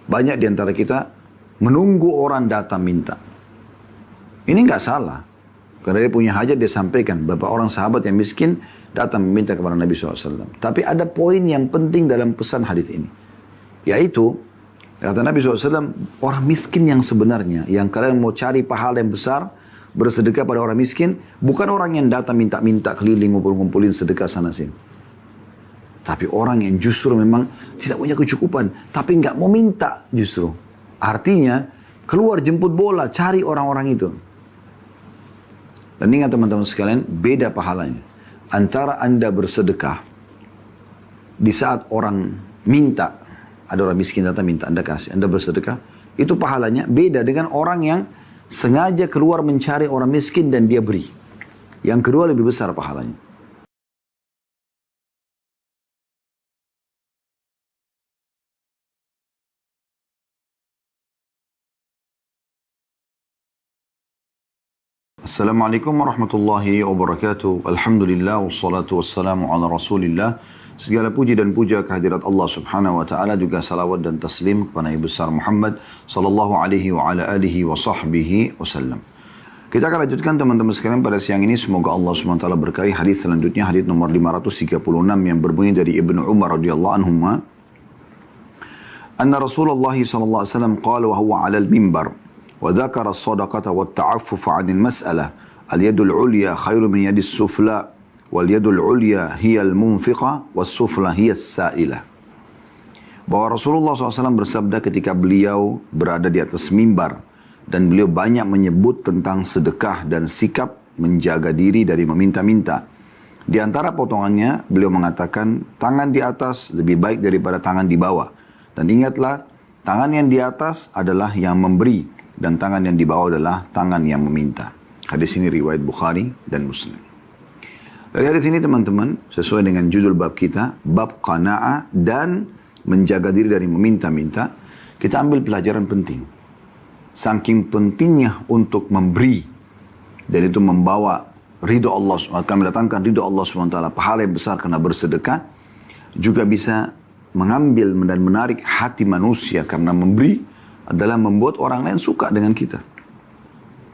Banyak di antara kita menunggu orang datang minta. Ini nggak salah. Karena dia punya hajat, dia sampaikan. Beberapa orang sahabat yang miskin datang meminta kepada Nabi SAW. Tapi ada poin yang penting dalam pesan hadis ini. Yaitu, kata Nabi SAW, orang miskin yang sebenarnya, yang kalian mau cari pahala yang besar, bersedekah pada orang miskin, bukan orang yang datang minta-minta keliling, ngumpul-ngumpulin sedekah sana sini. Tapi orang yang justru memang tidak punya kecukupan, tapi nggak mau minta justru. Artinya, keluar jemput bola, cari orang-orang itu. Dan ingat teman-teman sekalian, beda pahalanya. Antara Anda bersedekah, di saat orang minta, ada orang miskin datang minta, Anda kasih, Anda bersedekah, itu pahalanya beda dengan orang yang sengaja keluar mencari orang miskin dan dia beri. Yang kedua lebih besar pahalanya. Assalamualaikum warahmatullahi wabarakatuh. Alhamdulillah wassalatu wassalamu ala rasulillah. Segala puji dan puja kehadirat Allah subhanahu wa ta'ala, juga salawat dan taslim kepada Nabi besar Muhammad sallallahu alaihi wa ala alihi wa sahbihi wasallam. Kita akan lanjutkan teman-teman sekalian pada siang ini. Semoga Allah subhanahu wa ta'ala berkahi hadis selanjutnya, hadis nomor 536 yang berbunyi dari Ibnu Umar radhiyallahu anhuma. Anna Rasulullah sallallahu alaihi wasallam qala wa huwa 'ala al-mimbar wa dzakara as-sadaqata wa at-ta'affuf 'an al-mas'alah al-yadul 'ulya khairu min yadis sufla wal yadul 'ulya hiya al-munfiqah was sufla hiya as-sa'ilah. Bahwa Rasulullah SAW bersabda ketika beliau berada di atas mimbar dan beliau banyak menyebut tentang sedekah dan sikap menjaga diri dari meminta-minta. Di antara potongannya beliau mengatakan tangan di atas lebih baik daripada tangan di bawah. Dan ingatlah, tangan yang di atas adalah yang memberi dan tangan yang di bawah adalah tangan yang meminta. Hadis ini riwayat Bukhari dan Muslim. Dari hadis ini teman-teman, sesuai dengan judul bab kita, bab qana'ah dan menjaga diri dari meminta-minta, kita ambil pelajaran penting. Saking pentingnya untuk memberi, dan itu membawa ridho Allah SWT, akan mendatangkan ridho Allah SWT, pahala yang besar karena bersedekah, juga bisa mengambil dan menarik hati manusia karena memberi adalah membuat orang lain suka dengan kita.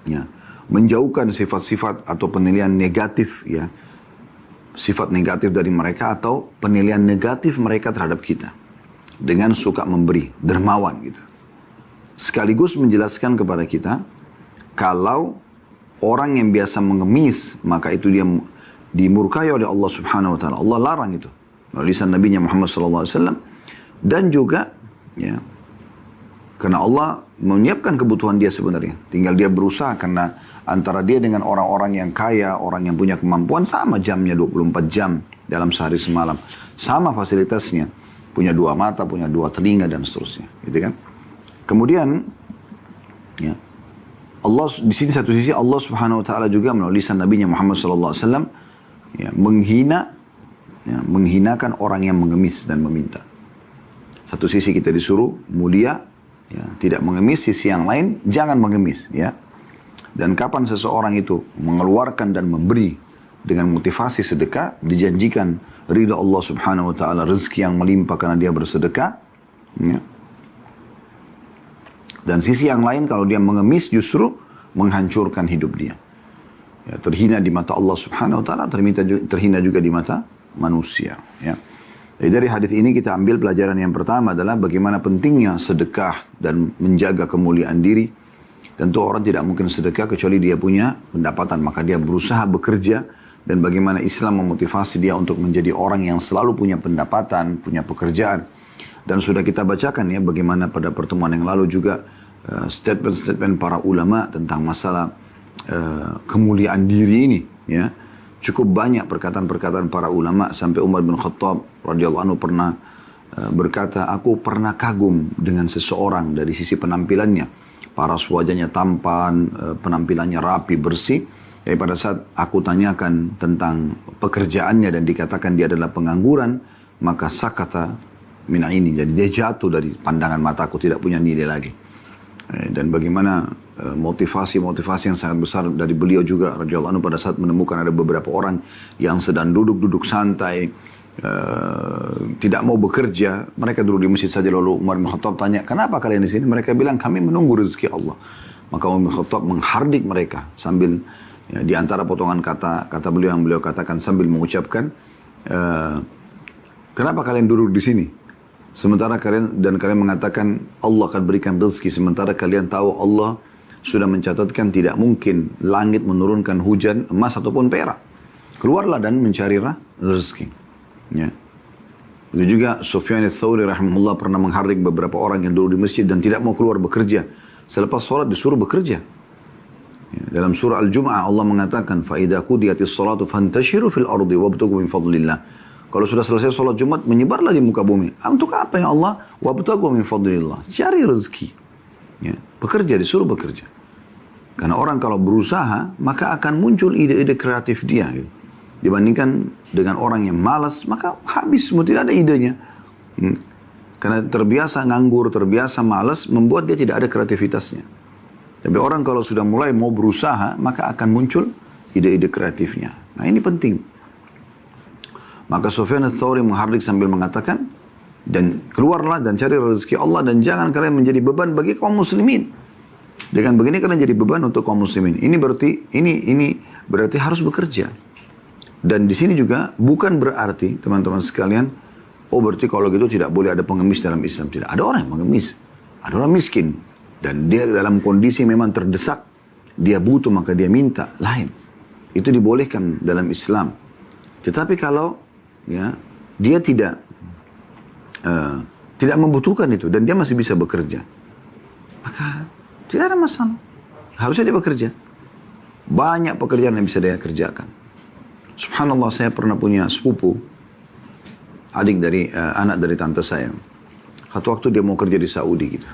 Ya, menjauhkan sifat-sifat atau penilaian negatif, ya, sifat negatif dari mereka atau penilaian negatif mereka terhadap kita dengan suka memberi, dermawan gitu. Sekaligus menjelaskan kepada kita kalau orang yang biasa mengemis maka itu dia dimurkai oleh Allah Subhanahu wa taala. Allah larang itu melalui lisan Nabi Muhammad sallallahu alaihi wasallam, dan juga ya, karena Allah menyiapkan kebutuhan dia sebenarnya. Tinggal dia berusaha, karena antara dia dengan orang-orang yang kaya, orang yang punya kemampuan, sama jamnya 24 jam dalam sehari semalam. Sama fasilitasnya. Punya 2 mata, punya 2 telinga, dan seterusnya. Gitu kan? Kemudian, ya, Allah di sini satu sisi Allah Subhanahu wa taala juga melalui lisan Nabi Muhammad sallallahu alaihi wasallam ya, menghinakan orang yang mengemis dan meminta. Satu sisi kita disuruh mulia, ya, tidak mengemis, sisi yang lain jangan mengemis, ya. Dan kapan seseorang itu mengeluarkan dan memberi dengan motivasi sedekah, dijanjikan ridha Allah Subhanahu wa taala, rezeki yang melimpah karena dia bersedekah, ya. Dan sisi yang lain kalau dia mengemis justru menghancurkan hidup dia. Ya, terhina di mata Allah Subhanahu wa taala, terhina juga di mata manusia, ya. Jadi dari hadis ini kita ambil pelajaran yang pertama adalah bagaimana pentingnya sedekah dan menjaga kemuliaan diri. Tentu orang tidak mungkin sedekah kecuali dia punya pendapatan, maka dia berusaha bekerja, dan bagaimana Islam memotivasi dia untuk menjadi orang yang selalu punya pendapatan, punya pekerjaan. Dan sudah kita bacakan ya bagaimana pada pertemuan yang lalu juga statement-statement para ulama tentang masalah kemuliaan diri ini, ya. Cukup banyak perkataan-perkataan para ulama sampai Umar bin Khattab radhiyallahu anhu pernah berkata, aku pernah kagum dengan seseorang dari sisi penampilannya, paras wajahnya tampan, penampilannya rapi, bersih. Tapi pada saat aku tanyakan tentang pekerjaannya dan dikatakan dia adalah pengangguran, maka sakata mina ini, jadi dia jatuh dari pandangan mataku, tidak punya nilai lagi. Dan bagaimana motivasi-motivasi yang sangat besar dari beliau juga radhiyallahu anhu pada saat menemukan ada beberapa orang yang sedang duduk-duduk santai, tidak mau bekerja, mereka duduk di masjid saja. Lalu Umar bin Khattab tanya, kenapa kalian di sini? Mereka bilang, kami menunggu rezeki Allah. Maka Umar bin Khattab menghardik mereka sambil di antara potongan kata beliau yang beliau katakan sambil mengucapkan, kenapa kalian duduk di sini? Sementara kalian mengatakan Allah akan berikan rezeki, sementara kalian tahu Allah sudah mencatatkan tidak mungkin langit menurunkan hujan emas ataupun perak. Keluarlah dan mencari rezeki. Ya. Itu juga Sufyan ats-Tsauri rahimahullah pernah menghardik beberapa orang yang duduk di masjid dan tidak mau keluar bekerja. Selepas sholat disuruh bekerja. Ya. Dalam surah Al-Jum'ah Allah mengatakan, فَإِذَا قُضِيَتِ الصَّلَاةُ فَانْتَشِرُوا فِي الْأَرْضِ وَابْتَغُوا مِنْ فَضْلِ اللَّهِ. Kalau sudah selesai sholat Jumat, menyebarlah di muka bumi. Untuk apa ya Allah? وَابْتَغُوا مِنْ فَضْلِ اللَّهِ. Cari rezeki. Ya. Bekerja, disuruh bekerja. Karena orang kalau berusaha, maka akan muncul ide-ide kreatif dia. Gitu. Dibandingkan dengan orang yang malas, maka habis semua, tidak ada idenya. Karena terbiasa nganggur, terbiasa malas, membuat dia tidak ada kreativitasnya. Tapi orang kalau sudah mulai mau berusaha, maka akan muncul ide-ide kreatifnya. Nah ini penting. Maka Sufyan ats-Tsauri menghardik sambil mengatakan, dan keluarlah dan cari rezeki Allah dan jangan kalian menjadi beban bagi kaum muslimin. Dengan begini kalian jadi beban untuk kaum muslimin. Ini berarti harus bekerja. Dan di sini juga bukan berarti teman-teman sekalian, oh berarti kalau gitu tidak boleh ada pengemis dalam Islam. Tidak, ada orang yang mengemis, ada orang miskin dan dia dalam kondisi memang terdesak, dia butuh maka dia minta, lain. Itu dibolehkan dalam Islam. Tetapi kalau ya dia tidak membutuhkan itu dan dia masih bisa bekerja, maka tidak ada masalah. Harusnya dia bekerja. Banyak pekerjaan yang bisa dia kerjakan. Subhanallah, saya pernah punya sepupu, anak dari tante saya. Satu waktu dia mau kerja di Saudi gitu.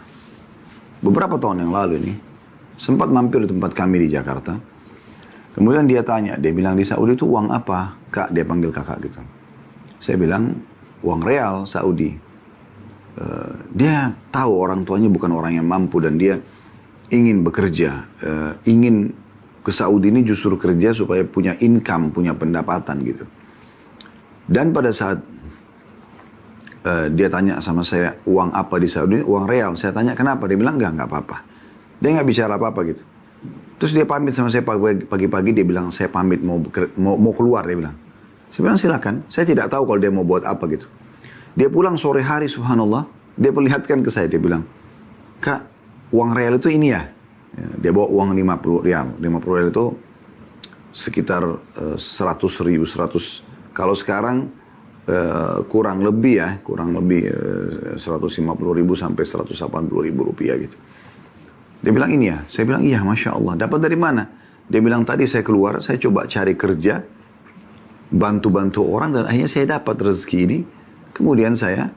Beberapa tahun yang lalu ini, sempat mampir di tempat kami di Jakarta. Kemudian dia tanya, dia bilang di Saudi itu uang apa? Kak, dia panggil kakak gitu. Saya bilang, uang real Saudi. Dia tahu orang tuanya bukan orang yang mampu dan dia ingin bekerja, ingin ke Saudi ini justru kerja supaya punya income, punya pendapatan gitu. Dan pada saat dia tanya sama saya, uang apa di Saudi? Uang real. Saya tanya, kenapa? Dia bilang, enggak apa-apa. Dia nggak bicara apa-apa gitu. Terus dia pamit sama saya pagi-pagi, dia bilang, saya pamit mau keluar, dia bilang. Saya bilang, silakan. Saya tidak tahu kalau dia mau buat apa gitu. Dia pulang sore hari, subhanallah, dia perlihatkan ke saya, dia bilang, Kak, uang real itu ini ya? Dia bawa uang 50 rial. 50 rial itu sekitar 100 ribu, 100. Kalau sekarang kurang lebih 150 ribu sampai 180 ribu rupiah gitu. Dia bilang ini ya. Saya bilang iya, Masya Allah. Dapat dari mana? Dia bilang tadi saya keluar, saya coba cari kerja, bantu-bantu orang dan akhirnya saya dapat rezeki ini. Kemudian saya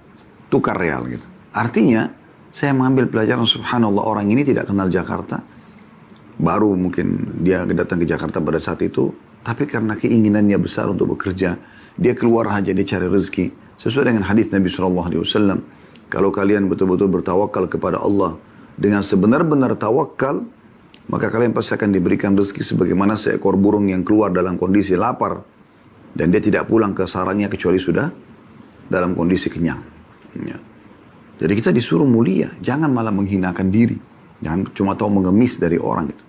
tukar real gitu. Artinya saya mengambil pelajaran, subhanallah, orang ini tidak kenal Jakarta. Baru mungkin dia datang ke Jakarta pada saat itu. Tapi karena keinginannya besar untuk bekerja, dia keluar saja, dia cari rezeki. Sesuai dengan hadis Nabi SAW. Kalau kalian betul-betul bertawakal kepada Allah dengan sebenar-benar tawakal, maka kalian pasti akan diberikan rezeki sebagaimana seekor burung yang keluar dalam kondisi lapar. Dan dia tidak pulang ke sarangnya kecuali sudah dalam kondisi kenyang. Ya. Jadi kita disuruh mulia, jangan malah menghinakan diri. Jangan cuma tahu mengemis dari orang itu.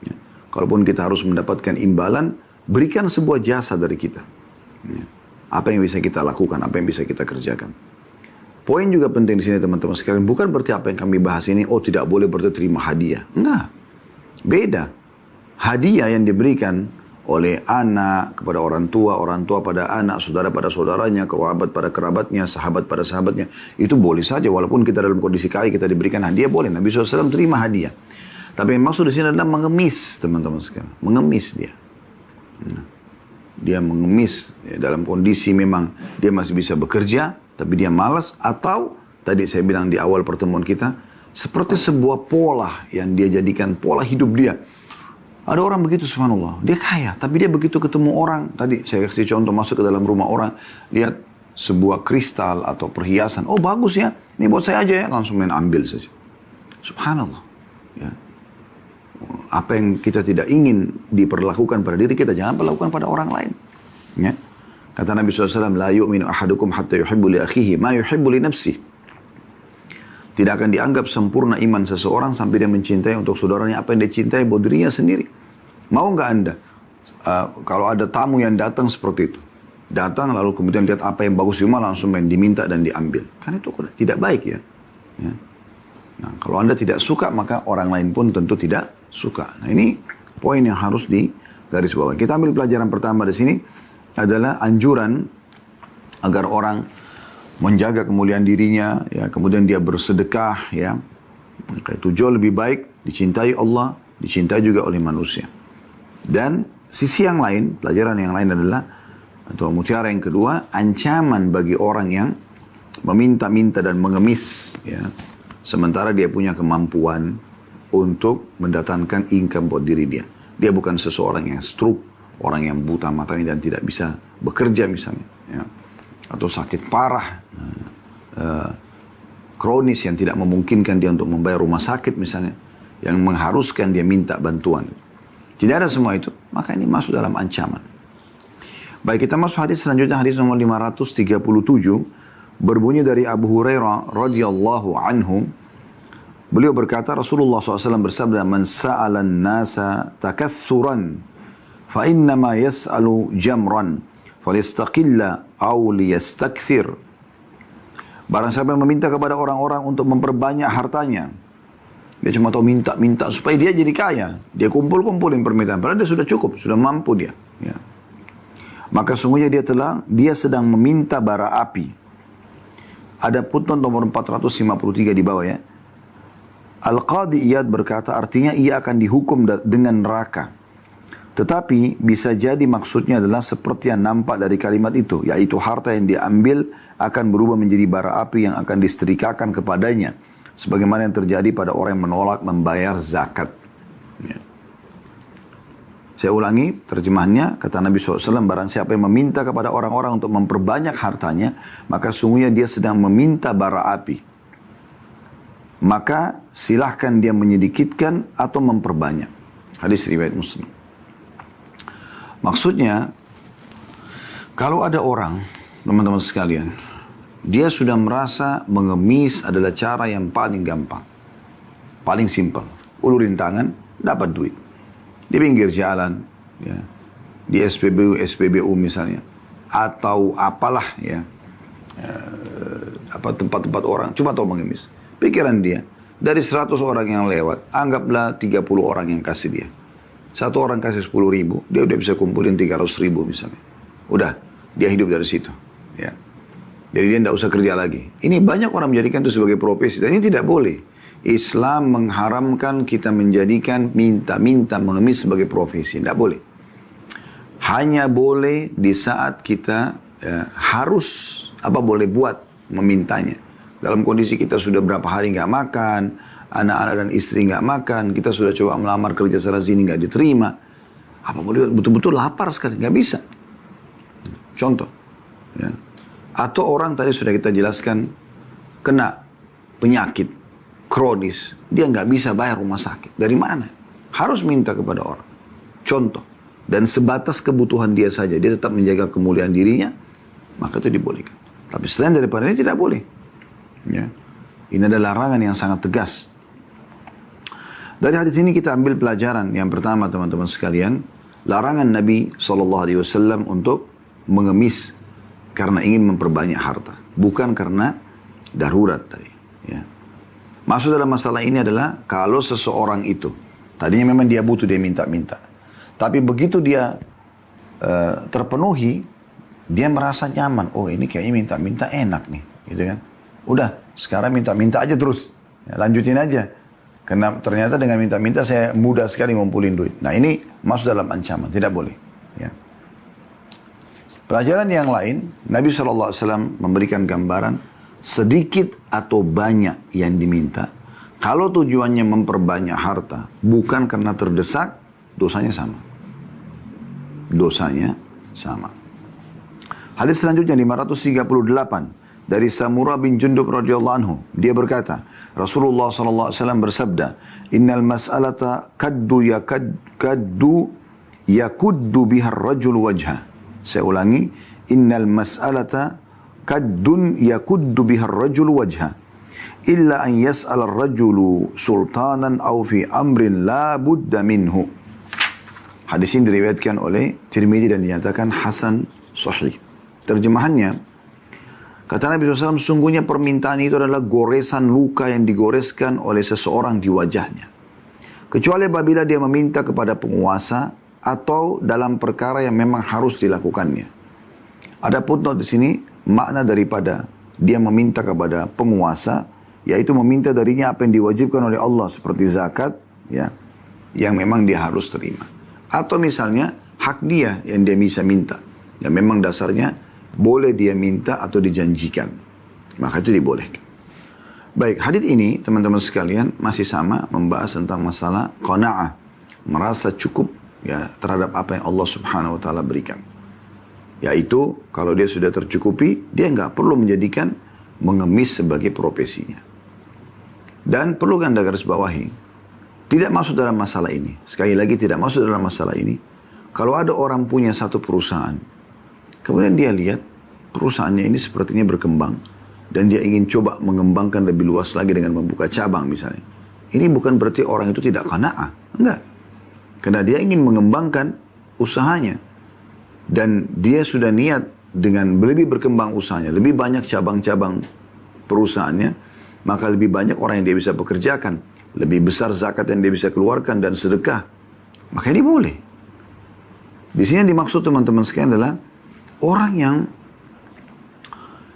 Ya. Kalaupun kita harus mendapatkan imbalan, berikan sebuah jasa dari kita. Ya. Apa yang bisa kita lakukan, apa yang bisa kita kerjakan. Poin juga penting di sini teman-teman sekalian, bukan berarti apa yang kami bahas ini, oh tidak boleh berarti terima hadiah. Enggak. Beda. Hadiah yang diberikan oleh anak kepada orang tua pada anak, saudara pada saudaranya, kerabat pada kerabatnya, sahabat pada sahabatnya. Itu boleh saja, walaupun kita dalam kondisi kaya kita diberikan hadiah, boleh. Nabi SAW terima hadiah. Tapi yang maksud di sini adalah mengemis, teman-teman sekalian. Mengemis dia. Dia mengemis ya, dalam kondisi memang dia masih bisa bekerja, tapi dia malas. Atau, tadi saya bilang di awal pertemuan kita, seperti sebuah pola yang dia jadikan pola hidup dia. Ada orang begitu, subhanallah, dia kaya, tapi dia begitu ketemu orang, tadi saya kasih contoh masuk ke dalam rumah orang, lihat sebuah kristal atau perhiasan, oh bagus ya, ini buat saya aja ya, langsung main ambil saja. Subhanallah. Ya. Apa yang kita tidak ingin diperlakukan pada diri kita, jangan perlakukan pada orang lain. Ya. Kata Nabi SAW, la yu'minu ahadukum hatta yuhibbu li akhihi ma yuhibbu li nafsihi. Tidak akan dianggap sempurna iman seseorang sampai dia mencintai untuk saudaranya apa yang dia cintai buat dirinya sendiri. Mau nggak Anda? Kalau ada tamu yang datang seperti itu, datang lalu kemudian lihat apa yang bagus di rumah langsung main diminta dan diambil. Kan itu tidak baik ya. Nah, kalau Anda tidak suka maka orang lain pun tentu tidak suka. Nah, ini poin yang harus digarisbawahi. Kita ambil pelajaran pertama di sini adalah anjuran agar orang menjaga kemuliaan dirinya, ya, kemudian dia bersedekah, ya, itu jauh lebih baik, dicintai Allah, dicintai juga oleh manusia. Dan sisi yang lain, pelajaran yang lain adalah, atau mutiara yang kedua, ancaman bagi orang yang meminta-minta dan mengemis, ya, sementara dia punya kemampuan untuk mendatangkan income buat diri dia. Dia bukan seseorang yang stroke, orang yang buta matanya dan tidak bisa bekerja misalnya, ya, atau sakit parah, kronis yang tidak memungkinkan dia untuk membayar rumah sakit misalnya, yang mengharuskan dia minta bantuan. Tidak ada semua itu, maka ini masuk dalam ancaman. Baik, kita masuk hadis selanjutnya, hadis nomor 537, berbunyi dari Abu Hurairah radhiyallahu anhu. Beliau berkata, Rasulullah SAW bersabda, man sa'alan nasa takathuran fa innama yas'alu jamran falistaqilla aw liyastakthir. Barang siapa yang meminta kepada orang-orang untuk memperbanyak hartanya, dia cuma tahu minta supaya dia jadi kaya, dia kumpulin permintaan, padahal dia sudah cukup, sudah mampu dia, ya. Maka sungguhnya dia sedang meminta bara api. Ada putnot nomor 453 di bawah, ya. Al-Qadhi Iyad berkata, artinya ia akan dihukum dengan neraka. Tetapi bisa jadi maksudnya adalah seperti yang nampak dari kalimat itu, yaitu harta yang diambil akan berubah menjadi bara api yang akan disetrikakan kepadanya, sebagaimana yang terjadi pada orang yang menolak membayar zakat. Ya. Saya ulangi terjemahannya, kata Nabi SAW, barang siapa yang meminta kepada orang-orang untuk memperbanyak hartanya, maka sungguhnya dia sedang meminta bara api. Maka silahkan dia menyedikitkan atau memperbanyak. Hadis riwayat Muslim. Maksudnya, kalau ada orang, teman-teman sekalian, dia sudah merasa mengemis adalah cara yang paling gampang, paling simpel. Ulurin tangan, dapat duit. Di pinggir jalan, ya, di SPBU misalnya, atau apalah, ya, tempat-tempat orang, cuma tahu mengemis. Pikiran dia, dari 100 orang yang lewat, anggaplah 30 orang yang kasih dia. Satu orang kasih 10.000, dia udah bisa kumpulin 300.000 misalnya. Udah, dia hidup dari situ. Ya. Jadi dia tidak usah kerja lagi. Ini banyak orang menjadikan itu sebagai profesi. Dan ini tidak boleh. Islam mengharamkan kita menjadikan minta-minta mengemis sebagai profesi. Tidak boleh. Hanya boleh di saat kita harus, boleh buat memintanya. Dalam kondisi kita sudah berapa hari nggak makan, anak-anak dan istri nggak makan, kita sudah coba melamar kerja sana sini nggak diterima. Apa boleh betul-betul lapar sekali, nggak bisa. Contoh, ya. Atau orang tadi sudah kita jelaskan kena penyakit kronis, dia nggak bisa bayar rumah sakit. Dari mana? Harus minta kepada orang. Contoh, dan sebatas kebutuhan dia saja, dia tetap menjaga kemuliaan dirinya, maka itu dibolehkan. Tapi selain daripada ini tidak boleh. Ya. Ini adalah larangan yang sangat tegas. Dari hadis ini kita ambil pelajaran yang pertama, teman-teman sekalian, larangan Nabi SAW untuk mengemis karena ingin memperbanyak harta, bukan karena darurat tadi. Ya. Maksud dalam masalah ini adalah kalau seseorang itu tadinya memang dia butuh, dia minta-minta, tapi begitu dia terpenuhi, dia merasa nyaman. Oh, ini kayaknya minta-minta enak nih, gitu kan? Udah, sekarang minta-minta aja terus, ya, lanjutin aja. Karena ternyata dengan minta-minta saya mudah sekali ngumpulin duit. Nah, ini masuk dalam ancaman, tidak boleh. Ya. Pelajaran yang lain, Nabi SAW memberikan gambaran sedikit atau banyak yang diminta. Kalau tujuannya memperbanyak harta, bukan karena terdesak, dosanya sama. Dosanya sama. Hadis selanjutnya 538 dari Samurah bin Jundub radhiyallahu anhu. Dia berkata, Rasulullah SAW bersabda, Innal mas'alata yakuddu bihar rajul wajha. Saya ulangi, innal mas'alata kaddun yakuddu biha ar-rajulu wajha illa an yas'ala ar-rajulu sultanan aw fi amrin la budda minhu. Hadis ini diriwayatkan oleh Tirmidzi dan dinyatakan hasan sahih. Terjemahannya, kata Nabi SAW, sungguhnya permintaan itu adalah goresan luka yang digoreskan oleh seseorang di wajahnya. Kecuali apabila dia meminta kepada penguasa atau dalam perkara yang memang harus dilakukannya. Ada footnote di sini, makna daripada dia meminta kepada penguasa, yaitu meminta darinya apa yang diwajibkan oleh Allah seperti zakat, ya, yang memang dia harus terima. Atau misalnya hak dia yang dia bisa minta, yang memang dasarnya boleh dia minta atau dijanjikan, maka itu dibolehkan. Baik, hadits ini teman-teman sekalian masih sama membahas tentang masalah qanaah, merasa cukup ya terhadap apa yang Allah Subhanahu wa taala berikan. Yaitu kalau dia sudah tercukupi, dia nggak perlu menjadikan mengemis sebagai profesinya. Dan perlu Anda garis bawahi, tidak masuk dalam masalah ini. Sekali lagi tidak masuk dalam masalah ini. Kalau ada orang punya satu perusahaan, kemudian dia lihat perusahaannya ini sepertinya berkembang dan dia ingin coba mengembangkan lebih luas lagi dengan membuka cabang misalnya. Ini bukan berarti orang itu tidak qanaah, enggak. Karena dia ingin mengembangkan usahanya dan dia sudah niat dengan lebih berkembang usahanya, lebih banyak cabang-cabang perusahaannya, maka lebih banyak orang yang dia bisa pekerjakan, lebih besar zakat yang dia bisa keluarkan dan sedekah. Maka ini boleh. Di sini yang dimaksud teman-teman sekalian adalah orang yang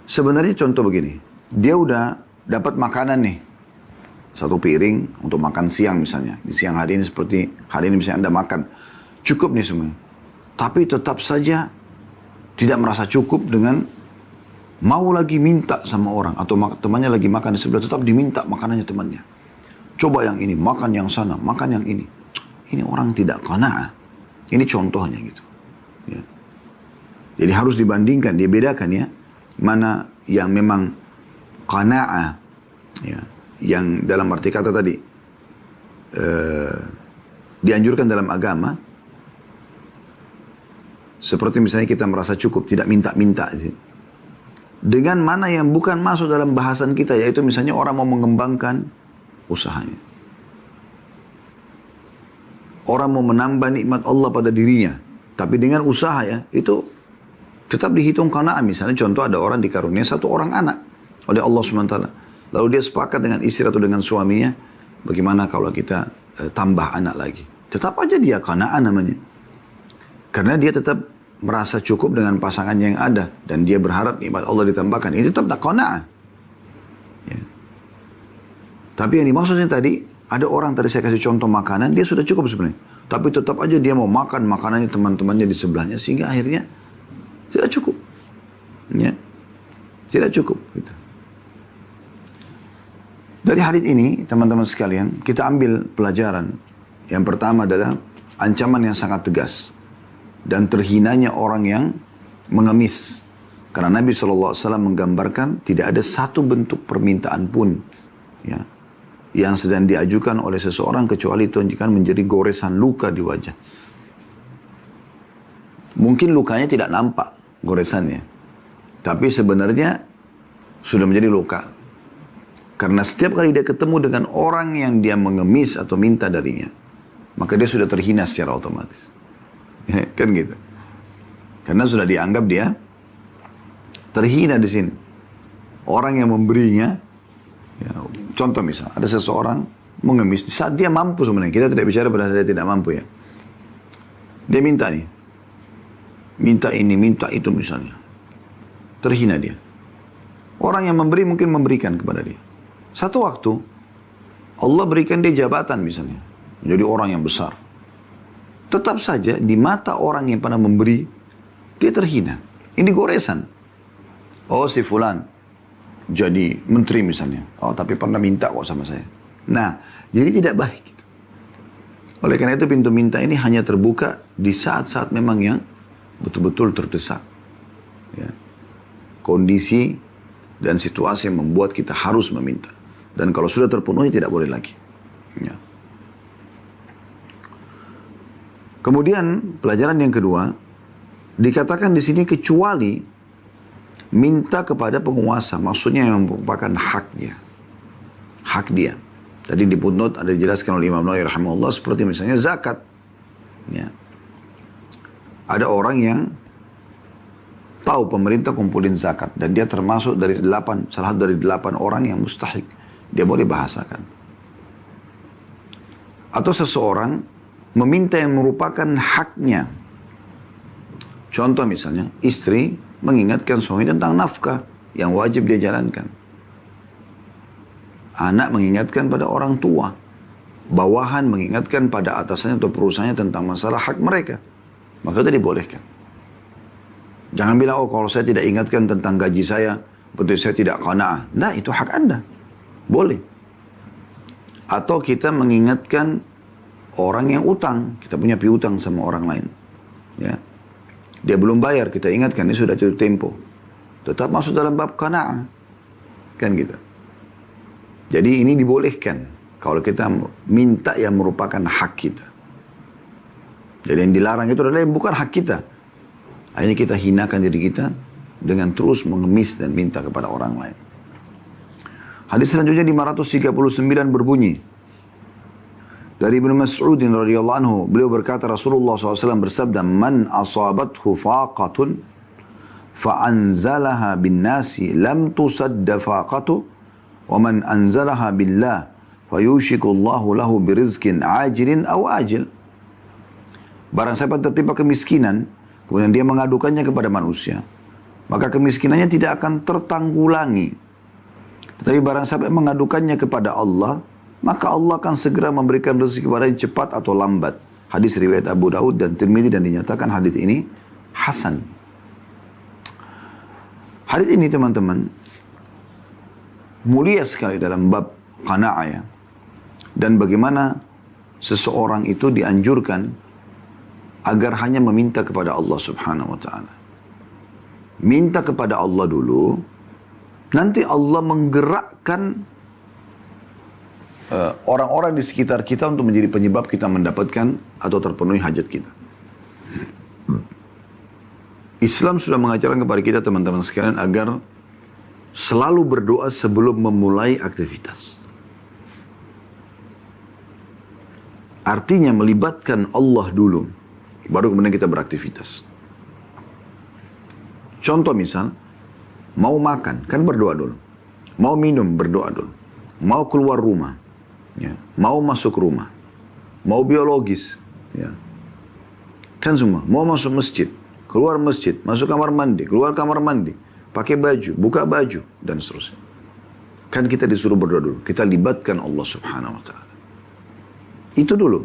sebenarnya contoh begini. Dia udah dapat makanan nih. Satu piring untuk makan siang misalnya. Di siang hari ini seperti hari ini misalnya Anda makan. Cukup nih semua. Tapi tetap saja tidak merasa cukup dengan mau lagi minta sama orang. Atau temannya lagi makan di sebelah, tetap diminta makanannya temannya. Coba yang ini, makan yang sana, makan yang ini. Ini orang tidak qanaah. Ini contohnya gitu. Ya. Jadi harus dibandingkan, dibedakan ya. Mana yang memang qanaah. Ya. Yang dalam arti kata tadi. Dianjurkan dalam agama. Seperti misalnya kita merasa cukup, tidak minta-minta. Dengan mana yang bukan masuk dalam bahasan kita. Yaitu misalnya orang mau mengembangkan usahanya. Orang mau menambah nikmat Allah pada dirinya. Tapi dengan usaha ya, itu tetap dihitung qanaah. Misalnya contoh ada orang dikarunia satu orang anak oleh Allah SWT. Lalu dia sepakat dengan istri atau dengan suaminya, bagaimana kalau kita tambah anak lagi. Tetap aja dia qanaah namanya. Karena dia tetap merasa cukup dengan pasangannya yang ada. Dan dia berharap nikmat Allah ditambahkan. Ini tetap tak qanaah. Ya. Tapi yang dimaksudnya tadi, ada orang tadi saya kasih contoh makanan, dia sudah cukup sebenarnya. Tapi tetap aja dia mau makan makanannya teman-temannya di sebelahnya, sehingga akhirnya tidak cukup. Ya. Tidak cukup. Gitu. Dari hadits ini, teman-teman sekalian, kita ambil pelajaran. Yang pertama adalah ancaman yang sangat tegas. Dan terhinanya orang yang mengemis. Karena Nabi SAW menggambarkan tidak ada satu bentuk permintaan pun. Ya. Yang sedang diajukan oleh seseorang kecuali itu akan menjadi goresan luka di wajah. Mungkin lukanya tidak nampak goresannya. Tapi sebenarnya sudah menjadi luka. Karena setiap kali dia ketemu dengan orang yang dia mengemis atau minta darinya, maka dia sudah terhina secara otomatis. Kan gitu. Karena sudah dianggap dia terhina di sini. Orang yang memberinya, ya, contoh misal, ada seseorang mengemis, di saat dia mampu sebenarnya, kita tidak bicara pada saat dia tidak mampu ya. Dia minta nih, minta ini, minta itu misalnya. Terhina dia. Orang yang memberi mungkin memberikan kepada dia. Satu waktu, Allah berikan dia jabatan misalnya, menjadi orang yang besar. Tetap saja di mata orang yang pernah memberi, dia terhina. Ini goresan. Oh si fulan jadi menteri misalnya. Oh tapi pernah minta kok sama saya. Nah, jadi tidak baik. Oleh karena itu pintu minta ini hanya terbuka di saat-saat memang yang betul-betul terdesak. Ya. Kondisi dan situasi yang membuat kita harus meminta. Dan kalau sudah terpenuhi tidak boleh lagi. Ya. Kemudian pelajaran yang kedua, Dikatakan di sini kecuali minta kepada penguasa, maksudnya yang merupakan haknya. Hak dia. Tadi di footnote ada dijelaskan oleh Imam Nawawi rahimahullah seperti misalnya zakat. Ya. Ada orang yang tahu pemerintah kumpulin zakat dan dia termasuk dari salah satu dari 8 orang yang mustahik. Dia boleh bahasakan. Atau seseorang meminta yang merupakan haknya. Contoh misalnya, istri mengingatkan suami tentang nafkah yang wajib dia jalankan. Anak mengingatkan pada orang tua. Bawahan mengingatkan pada atasannya atau perusahaannya tentang masalah hak mereka. Maka itu dibolehkan. Jangan bilang, oh kalau saya tidak ingatkan tentang gaji saya, berarti saya tidak qanaah. Nah, itu hak Anda. Boleh. Atau kita mengingatkan orang yang utang. Kita punya piutang sama orang lain. Ya. Dia belum bayar, kita ingatkan, ini sudah jatuh tempo. Tetap masuk dalam bab qanaah. Kan gitu. Jadi ini dibolehkan. Kalau kita minta yang merupakan hak kita. Jadi yang dilarang itu adalah yang bukan hak kita. Akhirnya kita hinakan diri kita dengan terus mengemis dan minta kepada orang lain. Hadis selanjutnya 539 berbunyi. Dari Ibnu Mas'ud radhiyallahu anhu, beliau berkata Rasulullah SAW bersabda, "Man asabathu faqatun fa'anzalaha bin nasi lam tusadda faqatu wa man anzalaha billah fayushiku Allahu lahu birizqin ajilin aw ajil." Barang siapa tertimpa kemiskinan, kemudian dia mengadukannya kepada manusia, maka kemiskinannya tidak akan tertanggulangi. Tetapi barang siapa mengadukannya kepada Allah, maka Allah akan segera memberikan rezeki kepadanya cepat atau lambat. Hadis riwayat Abu Daud dan Tirmidzi dan dinyatakan hadis ini hasan. Hadis ini teman-teman mulia sekali dalam bab qanaah ya. Dan bagaimana seseorang itu dianjurkan agar hanya meminta kepada Allah Subhanahu wa taala. Minta kepada Allah dulu, nanti Allah menggerakkan orang-orang di sekitar kita untuk menjadi penyebab kita mendapatkan atau terpenuhi hajat kita. Islam sudah mengajarkan kepada kita teman-teman sekalian agar selalu berdoa sebelum memulai aktivitas. Artinya melibatkan Allah dulu, baru kemudian kita beraktivitas. Contoh misal, mau makan, kan berdoa dulu. Mau minum, berdoa dulu. Mau keluar rumah, ya. Mau masuk rumah, mau biologis, ya. Kan semua, mau masuk masjid, keluar masjid, masuk kamar mandi, keluar kamar mandi, pakai baju, buka baju, dan seterusnya. Kan kita disuruh berdoa dulu, kita libatkan Allah Subhanahu wa ta'ala. Itu dulu.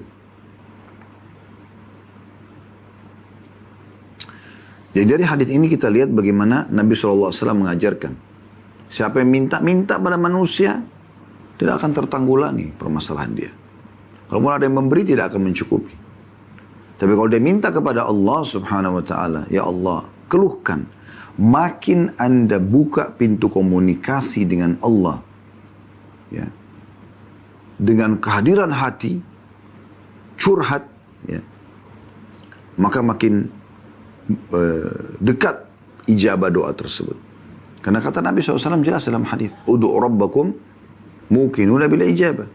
Jadi dari hadis ini kita lihat bagaimana Nabi SAW mengajarkan. Siapa yang minta pada manusia, tidak akan tertanggulangi permasalahan dia. Kalau ada yang memberi, tidak akan mencukupi. Tapi kalau dia minta kepada Allah Subhanahu wa ta'ala, ya Allah, keluhkan. Makin Anda buka pintu komunikasi dengan Allah, ya, dengan kehadiran hati, curhat, ya, maka makin dekat ijabah doa tersebut. Karena kata Nabi SAW jelas dalam hadis, "Udu'u rabbakum muqinuna bil ijabah.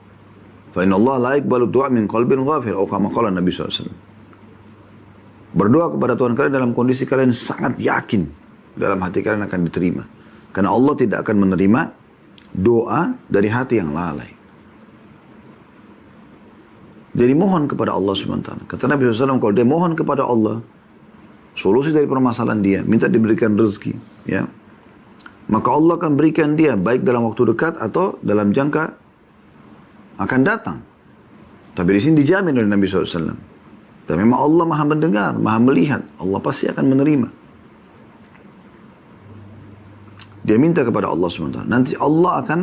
Fa inna Allah la yaqbalu du'a min qalbin ghafil." Atau kama qala Nabi SAW. Berdoa kepada Tuhan kalian dalam kondisi kalian sangat yakin dalam hati kalian akan diterima. Karena Allah tidak akan menerima doa dari hati yang lalai. Jadi mohon kepada Allah SWT. Kata Nabi SAW, kalau dia mohon kepada Allah, solusi dari permasalahan dia, minta diberikan rezeki, ya, maka Allah akan berikan dia baik dalam waktu dekat atau dalam jangka akan datang. Tapi di sini dijamin oleh Nabi SAW. Dan memang Allah maha mendengar, maha melihat. Allah pasti akan menerima. Dia minta kepada Allah SWT. Nanti Allah akan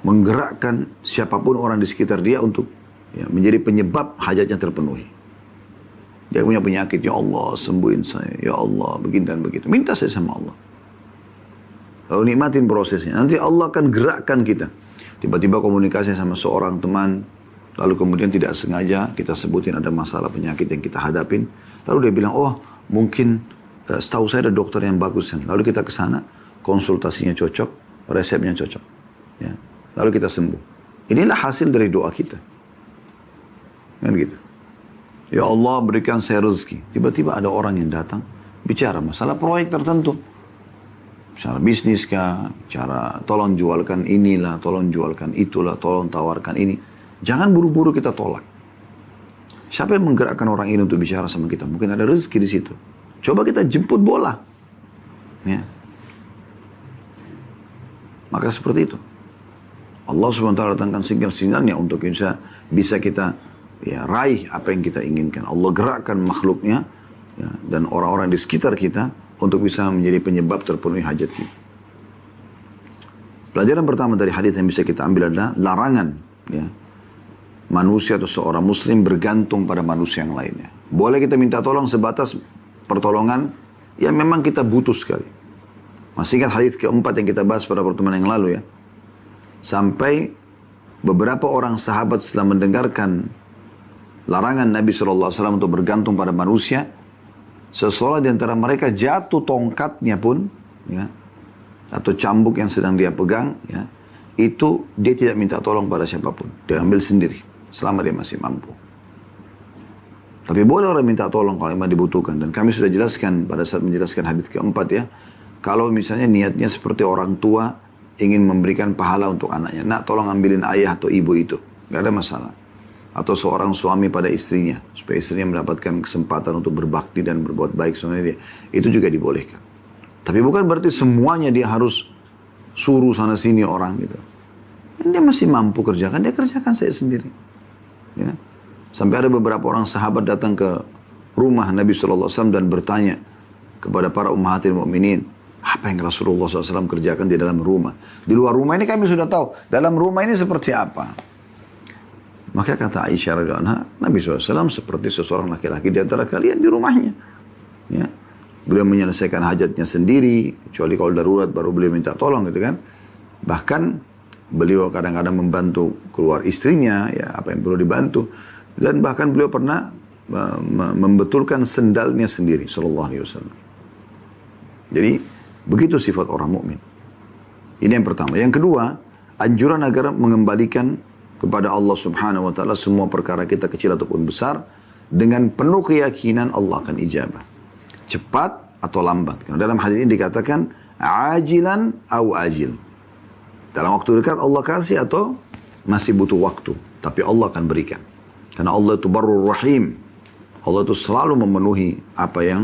menggerakkan siapapun orang di sekitar dia untuk, ya, menjadi penyebab hajatnya terpenuhi. Dia punya penyakit, ya Allah sembuhin saya, ya Allah begini dan begitu. Minta saya sama Allah. Lalu nikmatin prosesnya. Nanti Allah akan gerakkan kita. Tiba-tiba komunikasi sama seorang teman, Lalu kemudian tidak sengaja kita sebutin ada masalah penyakit yang kita hadapin. Lalu dia bilang, oh mungkin setahu saya ada dokter yang bagus. Lalu kita ke sana, konsultasinya cocok, resepnya cocok. Ya. Lalu kita sembuh. Inilah hasil dari doa kita. Kan gitu. Ya Allah berikan saya rezeki. Tiba-tiba ada orang yang datang, bicara masalah proyek tertentu. Cara bisnis kah, cara tolong jualkan inilah, tolong jualkan itulah, tolong tawarkan ini. Jangan buru-buru kita tolak. Siapa yang menggerakkan orang ini untuk bicara sama kita? Mungkin ada rezeki di situ. Coba kita jemput bola. Ya. Maka seperti itu. Allah SWT datangkan sinyal-sinyalnya untuk bisa kita raih apa yang kita inginkan. Allah gerakkan makhluknya ya, dan orang-orang di sekitar kita untuk bisa menjadi penyebab terpenuhi hajat kita. Pelajaran pertama dari hadis yang bisa kita ambil adalah larangan ya, manusia atau seorang muslim bergantung pada manusia yang lainnya. Boleh kita minta tolong sebatas pertolongan yang memang kita butuh sekali. Masih ingat hadis keempat yang kita bahas pada pertemuan yang lalu ya. Sampai beberapa orang sahabat setelah mendengarkan larangan Nabi SAW untuk bergantung pada manusia, seseorang di antara mereka jatuh tongkatnya pun, ya, atau cambuk yang sedang dia pegang, ya, itu dia tidak minta tolong pada siapapun. Dia ambil sendiri, selama dia masih mampu. Tapi boleh orang minta tolong kalau memang dibutuhkan. Dan kami sudah jelaskan pada saat menjelaskan hadis keempat ya, kalau misalnya niatnya seperti orang tua ingin memberikan pahala untuk anaknya, nak tolong ambilin ayah atau ibu itu, gak ada masalah. Atau seorang suami pada istrinya, supaya istrinya mendapatkan kesempatan untuk berbakti dan berbuat baik sama dia. Itu juga dibolehkan. Tapi bukan berarti semuanya dia harus suruh sana sini orang gitu. Dan dia masih mampu kerjakan, dia kerjakan saya sendiri. Ya. Sampai ada beberapa orang sahabat datang ke rumah Nabi SAW dan bertanya kepada para ummahatil mu'minin, apa yang Rasulullah SAW kerjakan di dalam rumah? Di luar rumah ini kami sudah tahu, dalam rumah ini seperti apa? Maka kata Aisyah radhiyallahu anha, Nabi SAW seperti seseorang laki-laki di antara kalian di rumahnya. Ya. Beliau menyelesaikan hajatnya sendiri, kecuali kalau darurat baru beliau minta tolong gitu kan. Bahkan beliau kadang-kadang membantu keluar istrinya, ya apa yang perlu dibantu. Dan bahkan beliau pernah membetulkan sendalnya sendiri, sallallahu alaihi wasallam. Jadi begitu sifat orang mukmin. Ini yang pertama. Yang kedua, anjuran agar mengembalikan kepada Allah Subhanahu wa taala semua perkara kita kecil ataupun besar dengan penuh keyakinan Allah akan ijabah. Cepat atau lambat. Karena dalam hadis ini dikatakan ajilan au ajil. Dalam waktu dekat Allah kasih atau masih butuh waktu, tapi Allah akan berikan. Karena Allah itu Barrur Rahim. Allah itu selalu memenuhi apa yang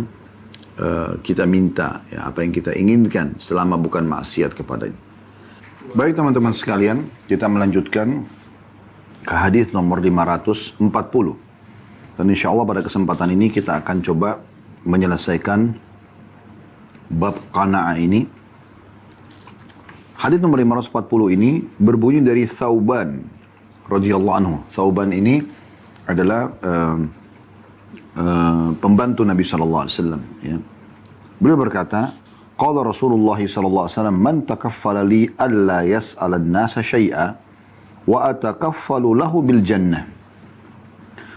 kita minta, ya, apa yang kita inginkan selama bukan maksiat kepadanya. Baik teman-teman sekalian, kita melanjutkan ke hadis nomor 540. Dan insya Allah pada kesempatan ini kita akan coba menyelesaikan bab qana'ah ini. Hadis nomor 540 ini berbunyi dari Thauban radhiyallahu anhu. Thauban ini adalah pembantu Nabi sallallahu alaihi wasallam ya. Beliau berkata, qala Rasulullah sallallahu alaihi wasallam, man takaffala li alla yas'ala an-nasa syai'a wa atakaffalu lahu bil jannah.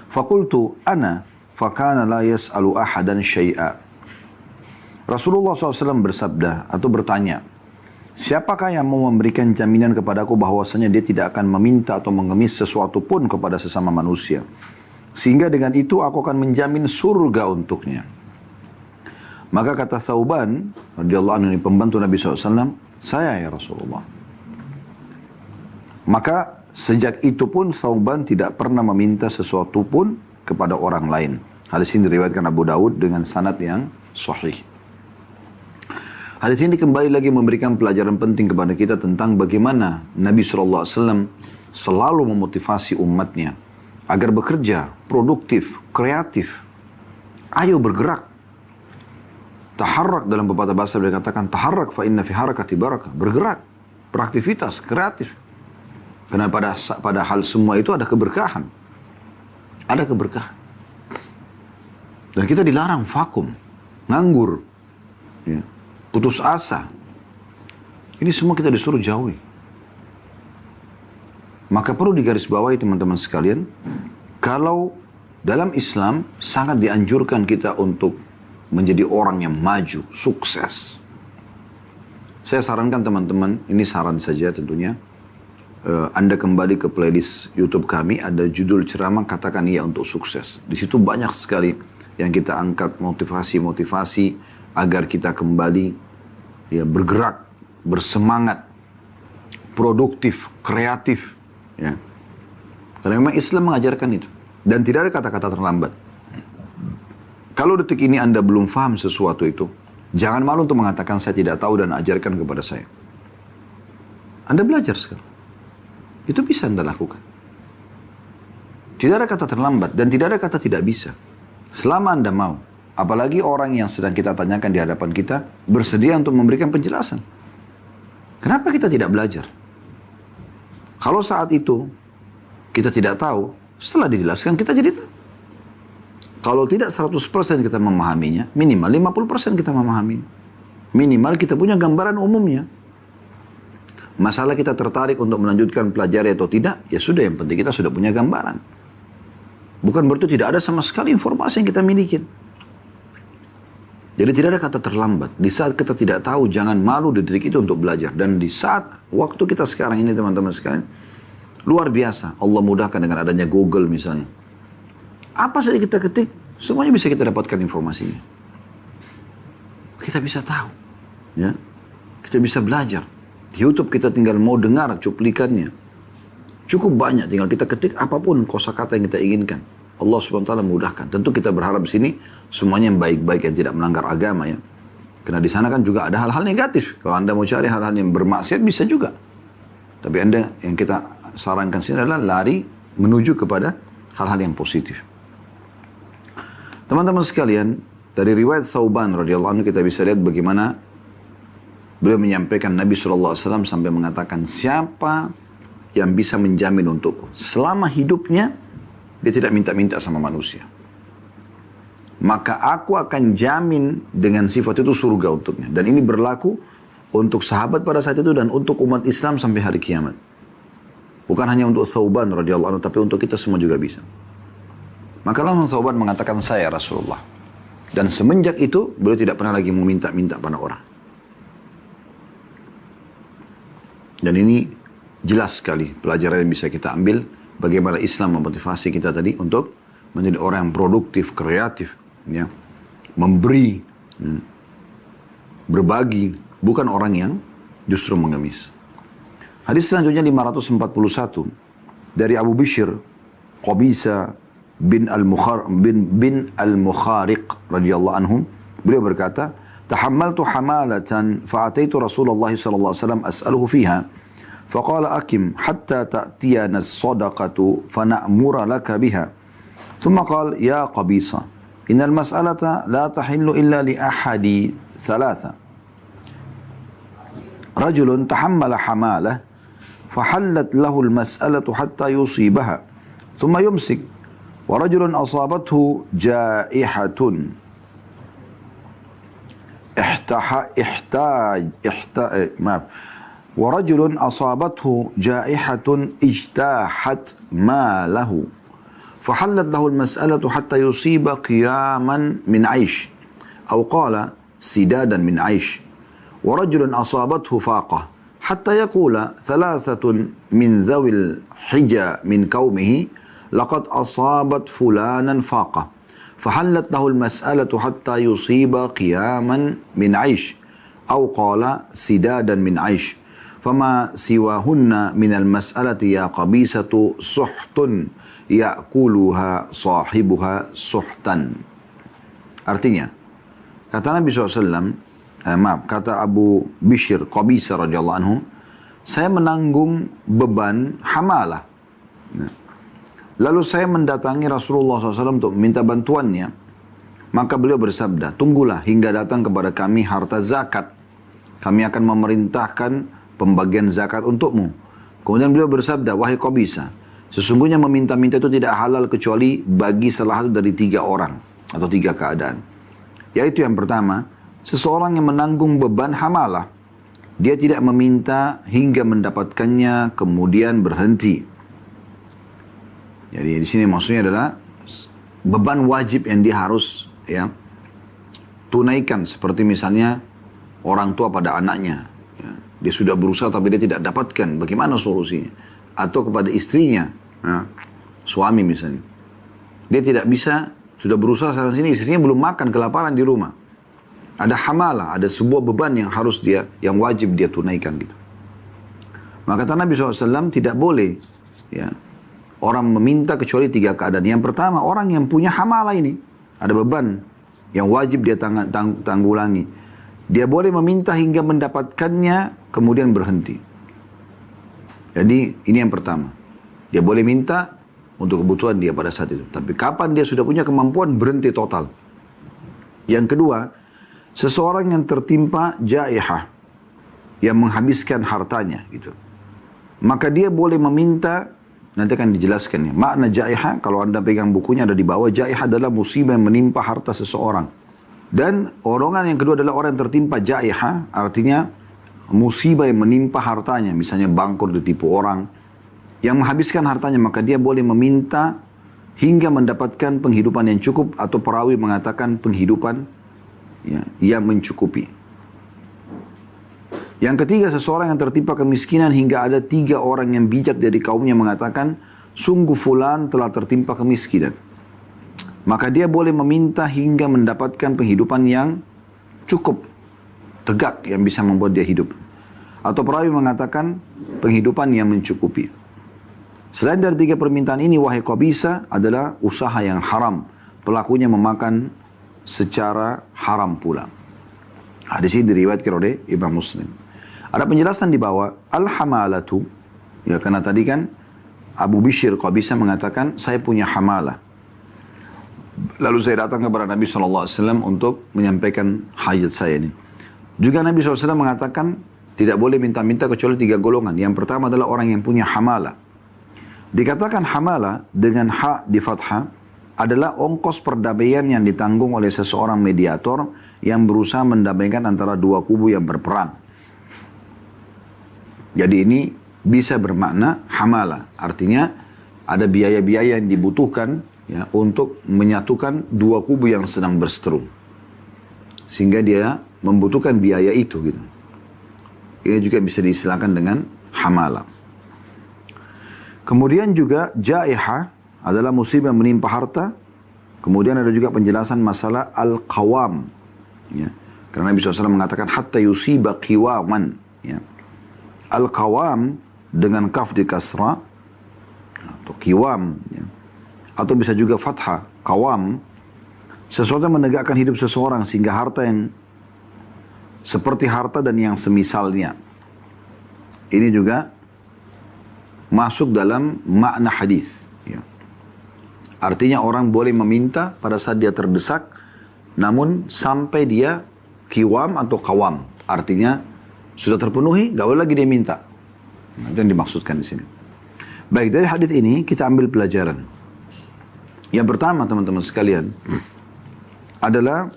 Faqultu ana fakana la yas'alu ahadan syai'a. Rasulullah SAW bersabda atau bertanya, siapakah yang mau memberikan jaminan kepadaku bahwasanya dia tidak akan meminta atau mengemis sesuatu pun kepada sesama manusia, sehingga dengan itu aku akan menjamin surga untuknya. Maka kata Thauban radhiyallahu anhu, pembantu Nabi SAW, saya ya Rasulullah. Maka sejak itu pun Thauban tidak pernah meminta sesuatu pun kepada orang lain. Hadis ini diriwayatkan Abu Daud dengan sanad yang sahih. Hadis ini kembali lagi memberikan pelajaran penting kepada kita tentang bagaimana Nabi SAW selalu memotivasi umatnya agar bekerja, produktif, kreatif. Ayo bergerak. Taharrak dalam pepatah bahasa dia katakan, taharrak fa inna fi harakati barakah. Bergerak, beraktivitas, kreatif. Karena pada hal semua itu ada keberkahan. Ada keberkahan. Dan kita dilarang vakum, nganggur, ya, putus asa. Ini semua kita disuruh jauhi. Maka perlu digarisbawahi teman-teman sekalian, kalau dalam Islam sangat dianjurkan kita untuk menjadi orang yang maju, sukses. Saya sarankan teman-teman, ini saran saja tentunya, Anda kembali ke playlist YouTube kami, ada judul ceramah Katakan Iya Untuk Sukses. Di situ banyak sekali yang kita angkat motivasi-motivasi agar kita kembali ya, bergerak, bersemangat, produktif, kreatif. Ya. Karena memang Islam mengajarkan itu. Dan tidak ada kata-kata terlambat. Kalau detik ini Anda belum paham sesuatu itu, jangan malu untuk mengatakan saya tidak tahu dan ajarkan kepada saya. Anda belajar sekarang. Itu bisa Anda lakukan. Tidak ada kata terlambat dan tidak ada kata tidak bisa. Selama Anda mau. Apalagi orang yang sedang kita tanyakan di hadapan kita bersedia untuk memberikan penjelasan. Kenapa kita tidak belajar? Kalau saat itu kita tidak tahu, setelah dijelaskan kita jadi tahu. Kalau tidak 100% kita memahaminya, minimal 50% kita memahaminya. Minimal kita punya gambaran umumnya. Masalah kita tertarik untuk melanjutkan pelajari atau tidak, ya sudah, yang penting kita sudah punya gambaran. Bukan berarti tidak ada sama sekali informasi yang kita miliki. Jadi tidak ada kata terlambat. Di saat kita tidak tahu, jangan malu di detik itu untuk belajar. Dan di saat waktu kita sekarang ini teman-teman sekalian, luar biasa. Allah mudahkan dengan adanya Google misalnya. Apa saja kita ketik, semuanya bisa kita dapatkan informasinya. Kita bisa tahu. Ya. Kita bisa belajar. Di YouTube kita tinggal mau dengar cuplikannya. Cukup banyak, tinggal kita ketik apapun kosakata yang kita inginkan. Allah SWT mudahkan. Tentu kita berharap di sini semuanya yang baik-baik, yang tidak melanggar agama ya. Karena di sana kan juga ada hal-hal negatif. Kalau Anda mau cari hal-hal yang bermaksiat bisa juga. Tapi Anda yang kita sarankan sini adalah lari menuju kepada hal-hal yang positif. Teman-teman sekalian, dari riwayat Thauban radhiyallahu anhu kita bisa lihat bagaimana beliau menyampaikan Nabi SAW sampai mengatakan, siapa yang bisa menjamin untukku selama hidupnya dia tidak minta-minta sama manusia, maka aku akan jamin dengan sifat itu surga untuknya. Dan ini berlaku untuk sahabat pada saat itu dan untuk umat Islam sampai hari kiamat. Bukan hanya untuk Thauban radhiyallahu anhu, tapi untuk kita semua juga bisa. Maka langsung Thauban mengatakan, saya Rasulullah. Dan semenjak itu beliau tidak pernah lagi meminta-minta pada orang. Dan ini jelas sekali pelajaran yang bisa kita ambil. Bagaimana Islam memotivasi kita tadi untuk menjadi orang yang produktif, kreatif, ya, memberi, berbagi, bukan orang yang justru mengemis. Hadis selanjutnya 541 dari Abu Bishr Qabisa bin al-Mukhariq radhiyallahu anhu, beliau berkata, tahammaltu hamalatan fa'ataitu Rasulullah sallallahu alaihi wasallam as'aluhu fiha فقال أكم حتى تأتينا الصدقة فنأمر لك بها ثم قال يا قبيصة إن المسألة لا تحل إلا لأحد ثلاثة رجل تحمل حمالة فحلت له المسألة حتى يصيبها ثم يمسك ورجل أصابته جائحة ورجل أصابته جائحة اجتاحت ماله فحلت له المسألة حتى يصيب قياما من عيش أو قال سدادا من عيش ورجل أصابته فاقة حتى يقول ثلاثة من ذوي الحجى من قومه لقد أصابت فلانا فاقة فحلت له المسألة حتى يصيب قياما من عيش أو قال سدادا من عيش فما سواهن من المسألة يا قبيسة سحت يأكلها صاحبها سحتا. Artinya, kata Nabi SAW, kata Abu Bishr Qabisa radhiyallahu anhu, saya menanggung beban hamalah. Lalu saya mendatangi Rasulullah SAW untuk meminta bantuannya. Maka beliau bersabda, tunggulah hingga datang kepada kami harta zakat. Kami akan memerintahkan pembagian zakat untukmu. Kemudian beliau bersabda, wahai Qabisa, sesungguhnya meminta-minta itu tidak halal kecuali bagi salah satu dari 3 orang atau 3 keadaan. Yaitu yang pertama, seseorang yang menanggung beban hamalah. Dia tidak meminta hingga mendapatkannya kemudian berhenti. Jadi di sini maksudnya adalah beban wajib yang dia harus ya tunaikan, seperti misalnya orang tua pada anaknya. Ya. Dia sudah berusaha tapi dia tidak dapatkan, bagaimana solusinya? Atau kepada istrinya, ya. Suami misalnya. Dia tidak bisa, sudah berusaha sana sini, istrinya belum makan, kelaparan di rumah. Ada hamalah, ada sebuah beban yang harus dia, yang wajib dia tunaikan gitu. Maka kata Nabi SAW, tidak boleh ya, orang meminta kecuali 3 keadaan. Yang pertama, orang yang punya hamalah ini, ada beban yang wajib dia tanggulangi. Dia boleh meminta hingga mendapatkannya, kemudian berhenti. Jadi ini yang pertama. Dia boleh minta untuk kebutuhan dia pada saat itu. Tapi kapan dia sudah punya kemampuan, berhenti total. Yang kedua, seseorang yang tertimpa jaihah, yang menghabiskan hartanya gitu. Maka dia boleh meminta, nanti akan dijelaskan ya. Makna jaihah, kalau anda pegang bukunya ada di bawah, jaihah adalah musibah yang menimpa harta seseorang. Dan golongan yang kedua adalah orang yang tertimpa jaihah, artinya musibah yang menimpa hartanya. Misalnya bangkrut, ditipu orang, yang menghabiskan hartanya, maka dia boleh meminta hingga mendapatkan penghidupan yang cukup, atau perawi mengatakan penghidupan ya, yang mencukupi. Yang ketiga, seseorang yang tertimpa kemiskinan hingga ada 3 orang yang bijak dari kaumnya mengatakan, sungguh fulan telah tertimpa kemiskinan. Maka dia boleh meminta hingga mendapatkan penghidupan yang cukup, tegak, yang bisa membuat dia hidup. Atau perawi mengatakan penghidupan yang mencukupi. Selain dari 3 permintaan ini, wahai Qabisa, adalah usaha yang haram. Pelakunya memakan secara haram pula. Hadis ini diriwayatkan oleh Imam Muslim. Ada penjelasan di bawah, al-hamalatu, ya karena tadi kan Abu Bishr Qabisa mengatakan, saya punya hamalah. Lalu saya datang kepada Nabi SAW untuk menyampaikan hajat saya ini. Juga Nabi SAW mengatakan, tidak boleh minta-minta kecuali 3 golongan. Yang pertama adalah orang yang punya hamalah. Dikatakan hamalah dengan ha di fathah adalah ongkos perdamaian yang ditanggung oleh seseorang mediator yang berusaha mendamaikan antara 2 kubu yang berperang. Jadi ini bisa bermakna hamalah. Artinya ada biaya-biaya yang dibutuhkan ya, untuk menyatukan 2 kubu yang sedang berseteru. Sehingga dia membutuhkan biaya itu gitu. Ini juga bisa diistilahkan dengan hamalah. Kemudian juga jaihah adalah musibah menimpa harta. Kemudian ada juga penjelasan masalah al-qawam. Ya. Karena Nabi SAW mengatakan hatta yusiba qiwaman. Ya. Al-qawam dengan kaf di kasra atau qiwam. Ya. Atau bisa juga fathah, qawam. Sesuatu yang menegakkan hidup seseorang sehingga harta yang seperti harta dan yang semisalnya. Ini juga masuk dalam makna hadis. Ya. Artinya orang boleh meminta pada saat dia terdesak, namun sampai dia kiwam atau kawam. Artinya sudah terpenuhi, gak boleh lagi dia minta. Itu yang dimaksudkan di sini. Baik, dari hadis ini kita ambil pelajaran. Yang pertama teman-teman sekalian adalah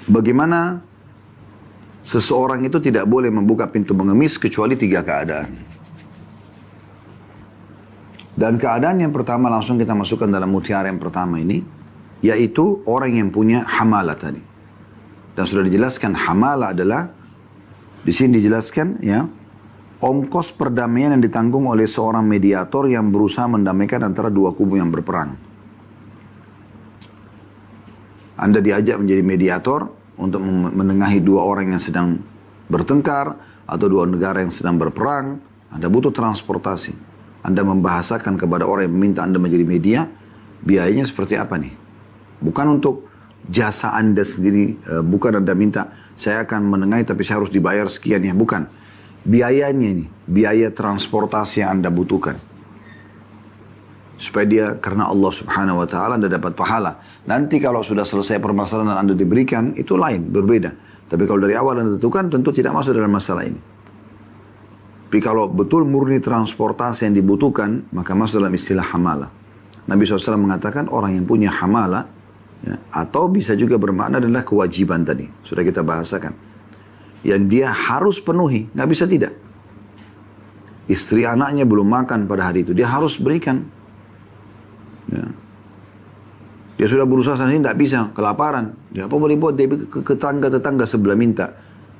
bagaimana seseorang itu tidak boleh membuka pintu mengemis kecuali 3 keadaan. Dan keadaan yang pertama langsung kita masukkan dalam mutiara yang pertama ini, yaitu orang yang punya hamalah tadi. Dan sudah dijelaskan hamalah adalah, di sini dijelaskan ya, ongkos perdamaian yang ditanggung oleh seorang mediator yang berusaha mendamaikan antara 2 kubu yang berperang. Anda diajak menjadi mediator untuk menengahi 2 orang yang sedang bertengkar atau 2 negara yang sedang berperang. Anda butuh transportasi. Anda membahasakan kepada orang yang meminta Anda menjadi media, biayanya seperti apa nih? Bukan untuk jasa Anda sendiri, bukan Anda minta, saya akan menengahi tapi saya harus dibayar sekian ya, bukan. Biayanya ini, biaya transportasi yang Anda butuhkan. Supaya dia, karena Allah Subhanahu wa ta'ala Anda dapat pahala. Nanti kalau sudah selesai permasalahan dan Anda diberikan, itu lain, berbeda. Tapi kalau dari awal Anda tentukan, tentu tidak masuk dalam masalah ini. Tapi kalau betul murni transportasi yang dibutuhkan, maka masuk dalam istilah hamalah. Nabi SAW mengatakan orang yang punya hamalah, ya, atau bisa juga bermakna adalah kewajiban tadi. Sudah kita bahasakan. Yang dia harus penuhi, nggak bisa tidak. istri anaknya belum makan pada hari itu, dia harus berikan. Ya. Dia sudah berusaha sana sini, tidak bisa, kelaparan. Dia apa boleh buat? Dia ke tetangga sebelah minta.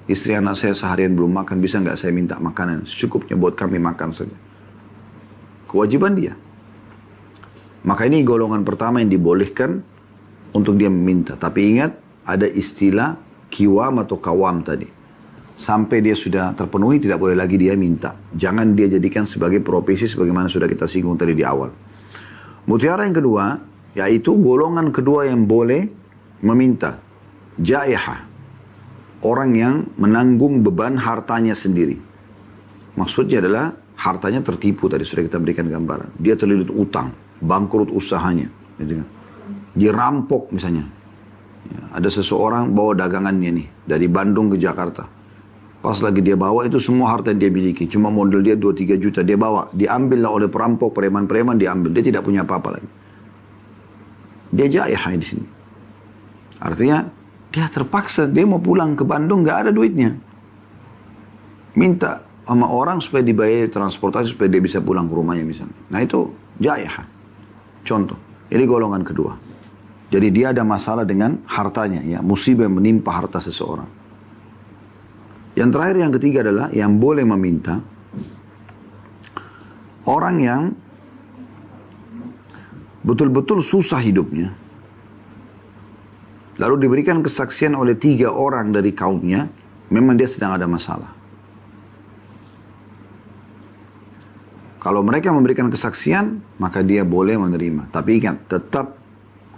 Istri anak saya seharian belum makan, bisa nggak saya minta makanan? Secukupnya buat kami makan saja. Kewajiban dia. Maka ini golongan pertama yang dibolehkan untuk dia meminta. Tapi ingat, ada istilah kiwam atau kawam tadi. Sampai dia sudah terpenuhi, tidak boleh lagi dia minta. Jangan dia jadikan sebagai profesi sebagaimana sudah kita singgung tadi di awal. Mutiara yang kedua, yaitu golongan kedua yang boleh meminta. Jaihah. Orang yang menanggung beban hartanya sendiri. Maksudnya adalah hartanya tertipu, tadi sudah kita berikan gambaran. Dia terlilit utang, bangkrut usahanya. Dirampok misalnya. Ya, ada seseorang bawa dagangannya nih, dari Bandung ke Jakarta. Pas lagi dia bawa itu semua harta yang dia miliki. Cuma modal dia 2-3 juta dia bawa. Diambillah oleh perampok, preman-preman diambil. Dia tidak punya apa-apa lagi. Dia jaihah di sini. Artinya dia terpaksa, dia mau pulang ke Bandung nggak ada duitnya. Minta sama orang supaya dibayar transportasi supaya dia bisa pulang ke rumahnya misalnya. Nah itu jaihah. Contoh, ini golongan kedua. Jadi dia ada masalah dengan hartanya, ya, musibah yang menimpa harta seseorang. Yang terakhir yang ketiga adalah yang boleh meminta orang yang betul-betul susah hidupnya, lalu diberikan kesaksian oleh 3 orang dari kaumnya, memang dia sedang ada masalah. Kalau mereka memberikan kesaksian, maka dia boleh menerima. Tapi ingat, tetap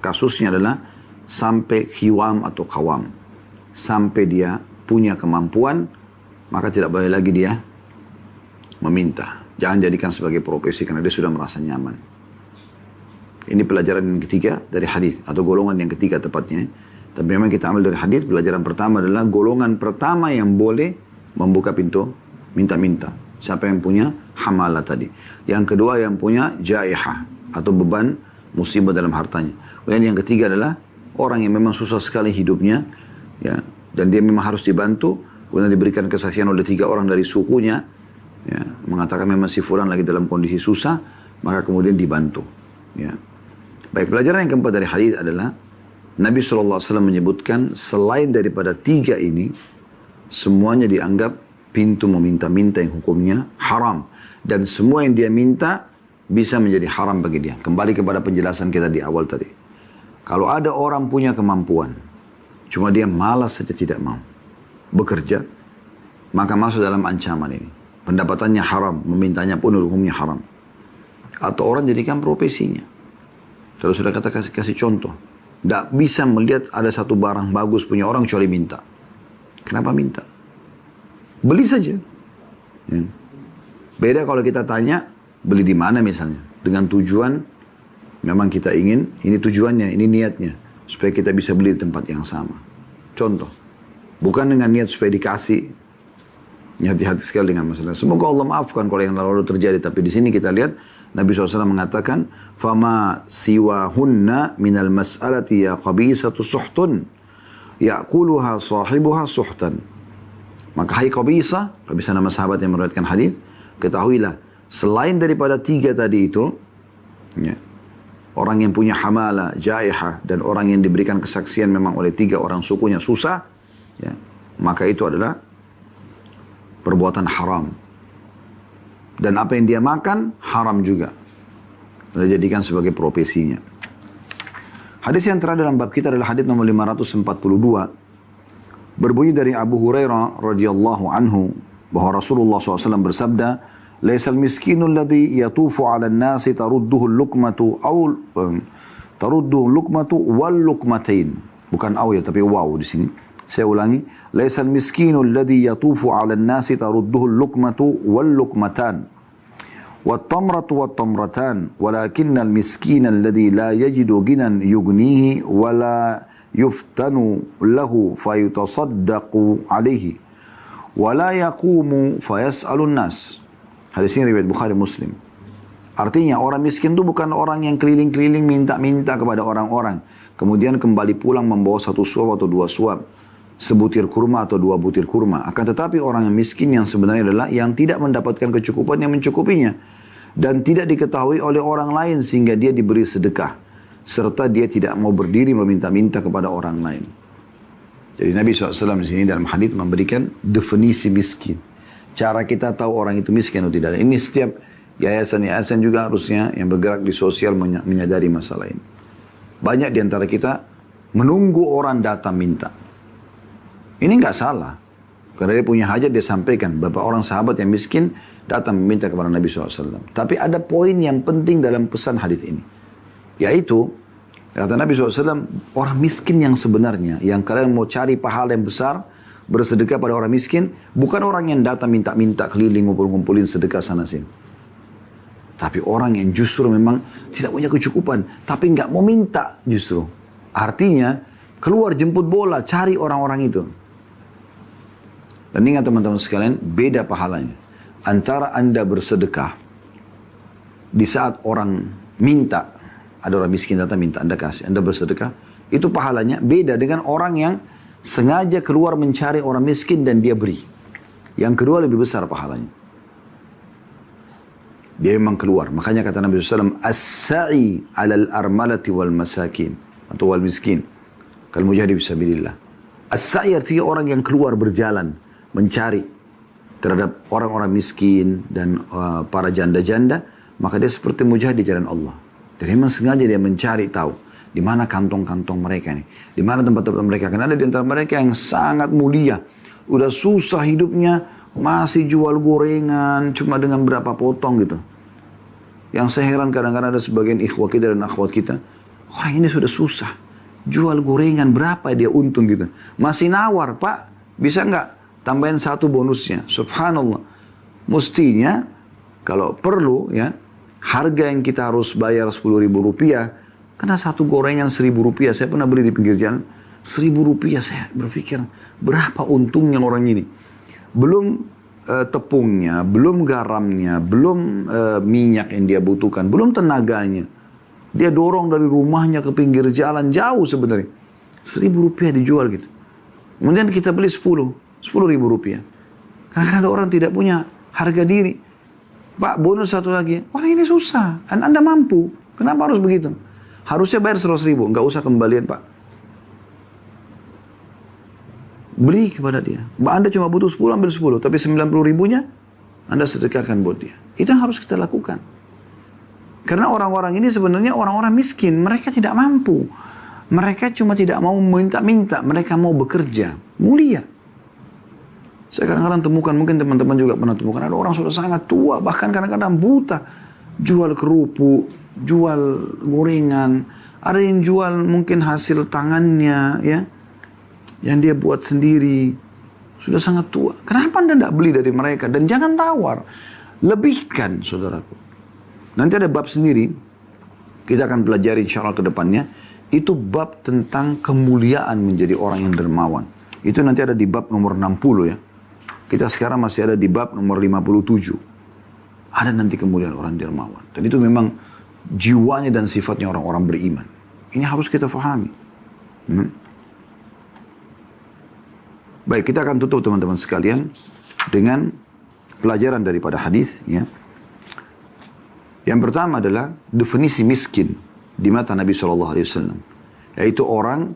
kasusnya adalah sampai khiwam atau kawam. Sampai dia punya kemampuan, maka tidak boleh lagi dia meminta. Jangan jadikan sebagai profesi karena dia sudah merasa nyaman. Ini pelajaran yang ketiga dari hadis atau golongan yang ketiga tepatnya. Tapi memang kita ambil dari hadis, pelajaran pertama adalah golongan pertama yang boleh membuka pintu minta-minta. Siapa yang punya hamalah tadi. Yang kedua yang punya jaihah atau beban musibah dalam hartanya. Kemudian yang ketiga adalah orang yang memang susah sekali hidupnya, ya, dan dia memang harus dibantu. Kemudian diberikan kesaksian oleh 3 orang dari sukunya, ya, mengatakan memang si fulan lagi dalam kondisi susah, maka kemudian dibantu. Ya. Baik, pelajaran yang keempat dari hadis adalah Nabi SAW menyebutkan selain daripada 3 ini, semuanya dianggap pintu meminta-minta yang hukumnya haram. Dan semua yang dia minta bisa menjadi haram bagi dia. Kembali kepada penjelasan kita di awal tadi. Kalau ada orang punya kemampuan, cuma dia malas saja tidak mau bekerja, maka masuk dalam ancaman ini. Pendapatannya haram, memintanya pun hukumnya haram. Atau orang jadikan profesinya. Kalau sudah kata kasih contoh. Tidak bisa melihat ada satu barang bagus punya orang kecuali minta. Kenapa minta? Beli saja. Ya. Beda kalau kita tanya, beli di mana misalnya. Dengan tujuan, memang kita ingin, ini tujuannya, ini niatnya. Supaya kita bisa beli di tempat yang sama. Contoh. Bukan dengan niat supaya dikasih. Hati-hati sekali dengan masalah. Semoga Allah maafkan kalau yang lalu terjadi. Tapi di sini kita lihat, Nabi SAW mengatakan, "Fama siwahunna minal mas'alati ya qabisatu suhtun, ya'kuluha sahibuha suhtan." Maka hai qabisa nama sahabat yang meriwayatkan hadis, ketahuilah, selain daripada 3 tadi itu, ya, orang yang punya hamala, jaihah, dan orang yang diberikan kesaksian memang oleh 3 orang sukunya susah, ya, maka itu adalah perbuatan haram. Dan apa yang dia makan, haram juga. Dia jadikan sebagai profesinya. Hadis yang terakhir dalam bab kita adalah hadis nomor 542. Berbunyi dari Abu Hurairah radhiyallahu anhu, bahwa Rasulullah SAW bersabda, "Laisal miskinu alladhi yatufu 'ala an-nasi tarudduhu al-luqmatu wal luqmatain." Bukan aw ya, tapi waw di sini. Saya ulangi, laisal miskinu alladhi yatufu 'ala an-nasi tarudduhu al-luqmatu wal luqmatan wat tamratu wat tamratan walakinnal miskina alladhi la yajidu ginan yughnihi wala yuftanu lahu fayutasaddaqu alaihi wala yaqumu fayas'alun nas. Hadis ini riwayat Bukhari Muslim. Artinya orang miskin itu bukan orang yang keliling-keliling minta-minta kepada orang-orang, kemudian kembali pulang membawa 1 suap atau 2 suap. sebutir kurma atau 2 butir kurma. Akan tetapi orang yang miskin yang sebenarnya adalah yang tidak mendapatkan kecukupan yang mencukupinya. Dan tidak diketahui oleh orang lain sehingga dia diberi sedekah. Serta dia tidak mau berdiri meminta-minta kepada orang lain. Jadi Nabi SAW di sini dalam hadits memberikan definisi miskin. Cara kita tahu orang itu miskin atau tidak. Ini setiap yayasan-yayasan juga harusnya yang bergerak di sosial menyadari masalah ini. Banyak di antara kita menunggu orang datang minta. Ini nggak salah. Karena dia punya hajat dia sampaikan. Beberapa orang sahabat yang miskin datang meminta kepada Nabi SAW. Tapi ada poin yang penting dalam pesan hadits ini. Yaitu, kata Nabi SAW, orang miskin yang sebenarnya, yang kalian mau cari pahala yang besar, bersedekah pada orang miskin, bukan orang yang datang minta-minta keliling ngumpul-ngumpulin sedekah sana sini. Tapi orang yang justru memang tidak punya kecukupan, tapi nggak mau minta justru. Artinya, keluar jemput bola, cari orang-orang itu. Dan ingat teman-teman sekalian, beda pahalanya. Antara Anda bersedekah, di saat orang minta, ada orang miskin datang minta, Anda kasih, Anda bersedekah, itu pahalanya beda dengan orang yang sengaja keluar mencari orang miskin dan dia beri. Yang kedua lebih besar pahalanya. Dia memang keluar. Makanya kata Nabi SAW, as-sa'i alal armalati wal masakin, atau wal miskin. Kal mujahid fisabilillah. As-sa'i artinya orang yang keluar berjalan, mencari terhadap orang-orang miskin dan para janda-janda, maka dia seperti mujahid di jalan Allah. Dan memang sengaja dia mencari tahu di mana kantong-kantong mereka nih, di mana tempat-tempat mereka. Karena ada di antara mereka yang sangat mulia, udah susah hidupnya, masih jual gorengan cuma dengan berapa potong gitu. Yang saya heran kadang-kadang ada sebagian ikhwah kita dan akhwat kita, orang ini sudah susah, jual gorengan berapa dia untung gitu. Masih nawar, Pak, bisa nggak tambahin 1 bonusnya? Subhanallah. Mestinya kalau perlu ya, harga yang kita harus bayar 10.000 rupiah, karena 1 gorengan 1.000 rupiah, saya pernah beli di pinggir jalan, 1.000 rupiah, saya berpikir, berapa untungnya orang ini? Belum tepungnya, belum garamnya, belum minyak yang dia butuhkan, belum tenaganya. Dia dorong dari rumahnya ke pinggir jalan, jauh sebenarnya. 1.000 rupiah dijual gitu. Kemudian kita beli 10.000 rupiah. Karena ada orang tidak punya harga diri. Pak, bonus 1 lagi. Orang ini susah. Anda mampu. Kenapa harus begitu? Harusnya bayar 100.000. Nggak usah kembalian, Pak. Beri kepada dia. Anda cuma butuh 10, ambil 10. Tapi 90.000-nya, Anda sedekahkan buat dia. Itu yang harus kita lakukan. Karena orang-orang ini sebenarnya orang-orang miskin. Mereka tidak mampu. Mereka cuma tidak mau minta-minta. Mereka mau bekerja. Mulia. Saya kadang-kadang temukan, mungkin teman-teman juga pernah temukan, ada orang sudah sangat tua, bahkan kadang-kadang buta. Jual kerupuk, jual gorengan, ada yang jual mungkin hasil tangannya, ya, yang dia buat sendiri. Sudah sangat tua. Kenapa Anda tidak beli dari mereka? Dan jangan tawar. Lebihkan, saudaraku. Nanti ada bab sendiri, kita akan pelajari insya Allah ke depannya, itu bab tentang kemuliaan menjadi orang yang dermawan. Itu nanti ada di bab nomor 60 ya. Kita sekarang masih ada di bab nomor 57. Ada nanti kemuliaan orang dermawan. Dan itu memang jiwanya dan sifatnya orang-orang beriman. Ini harus kita fahami. Baik, kita akan tutup teman-teman sekalian dengan pelajaran daripada hadis. Ya. Yang pertama adalah definisi miskin di mata Nabi SAW. Yaitu orang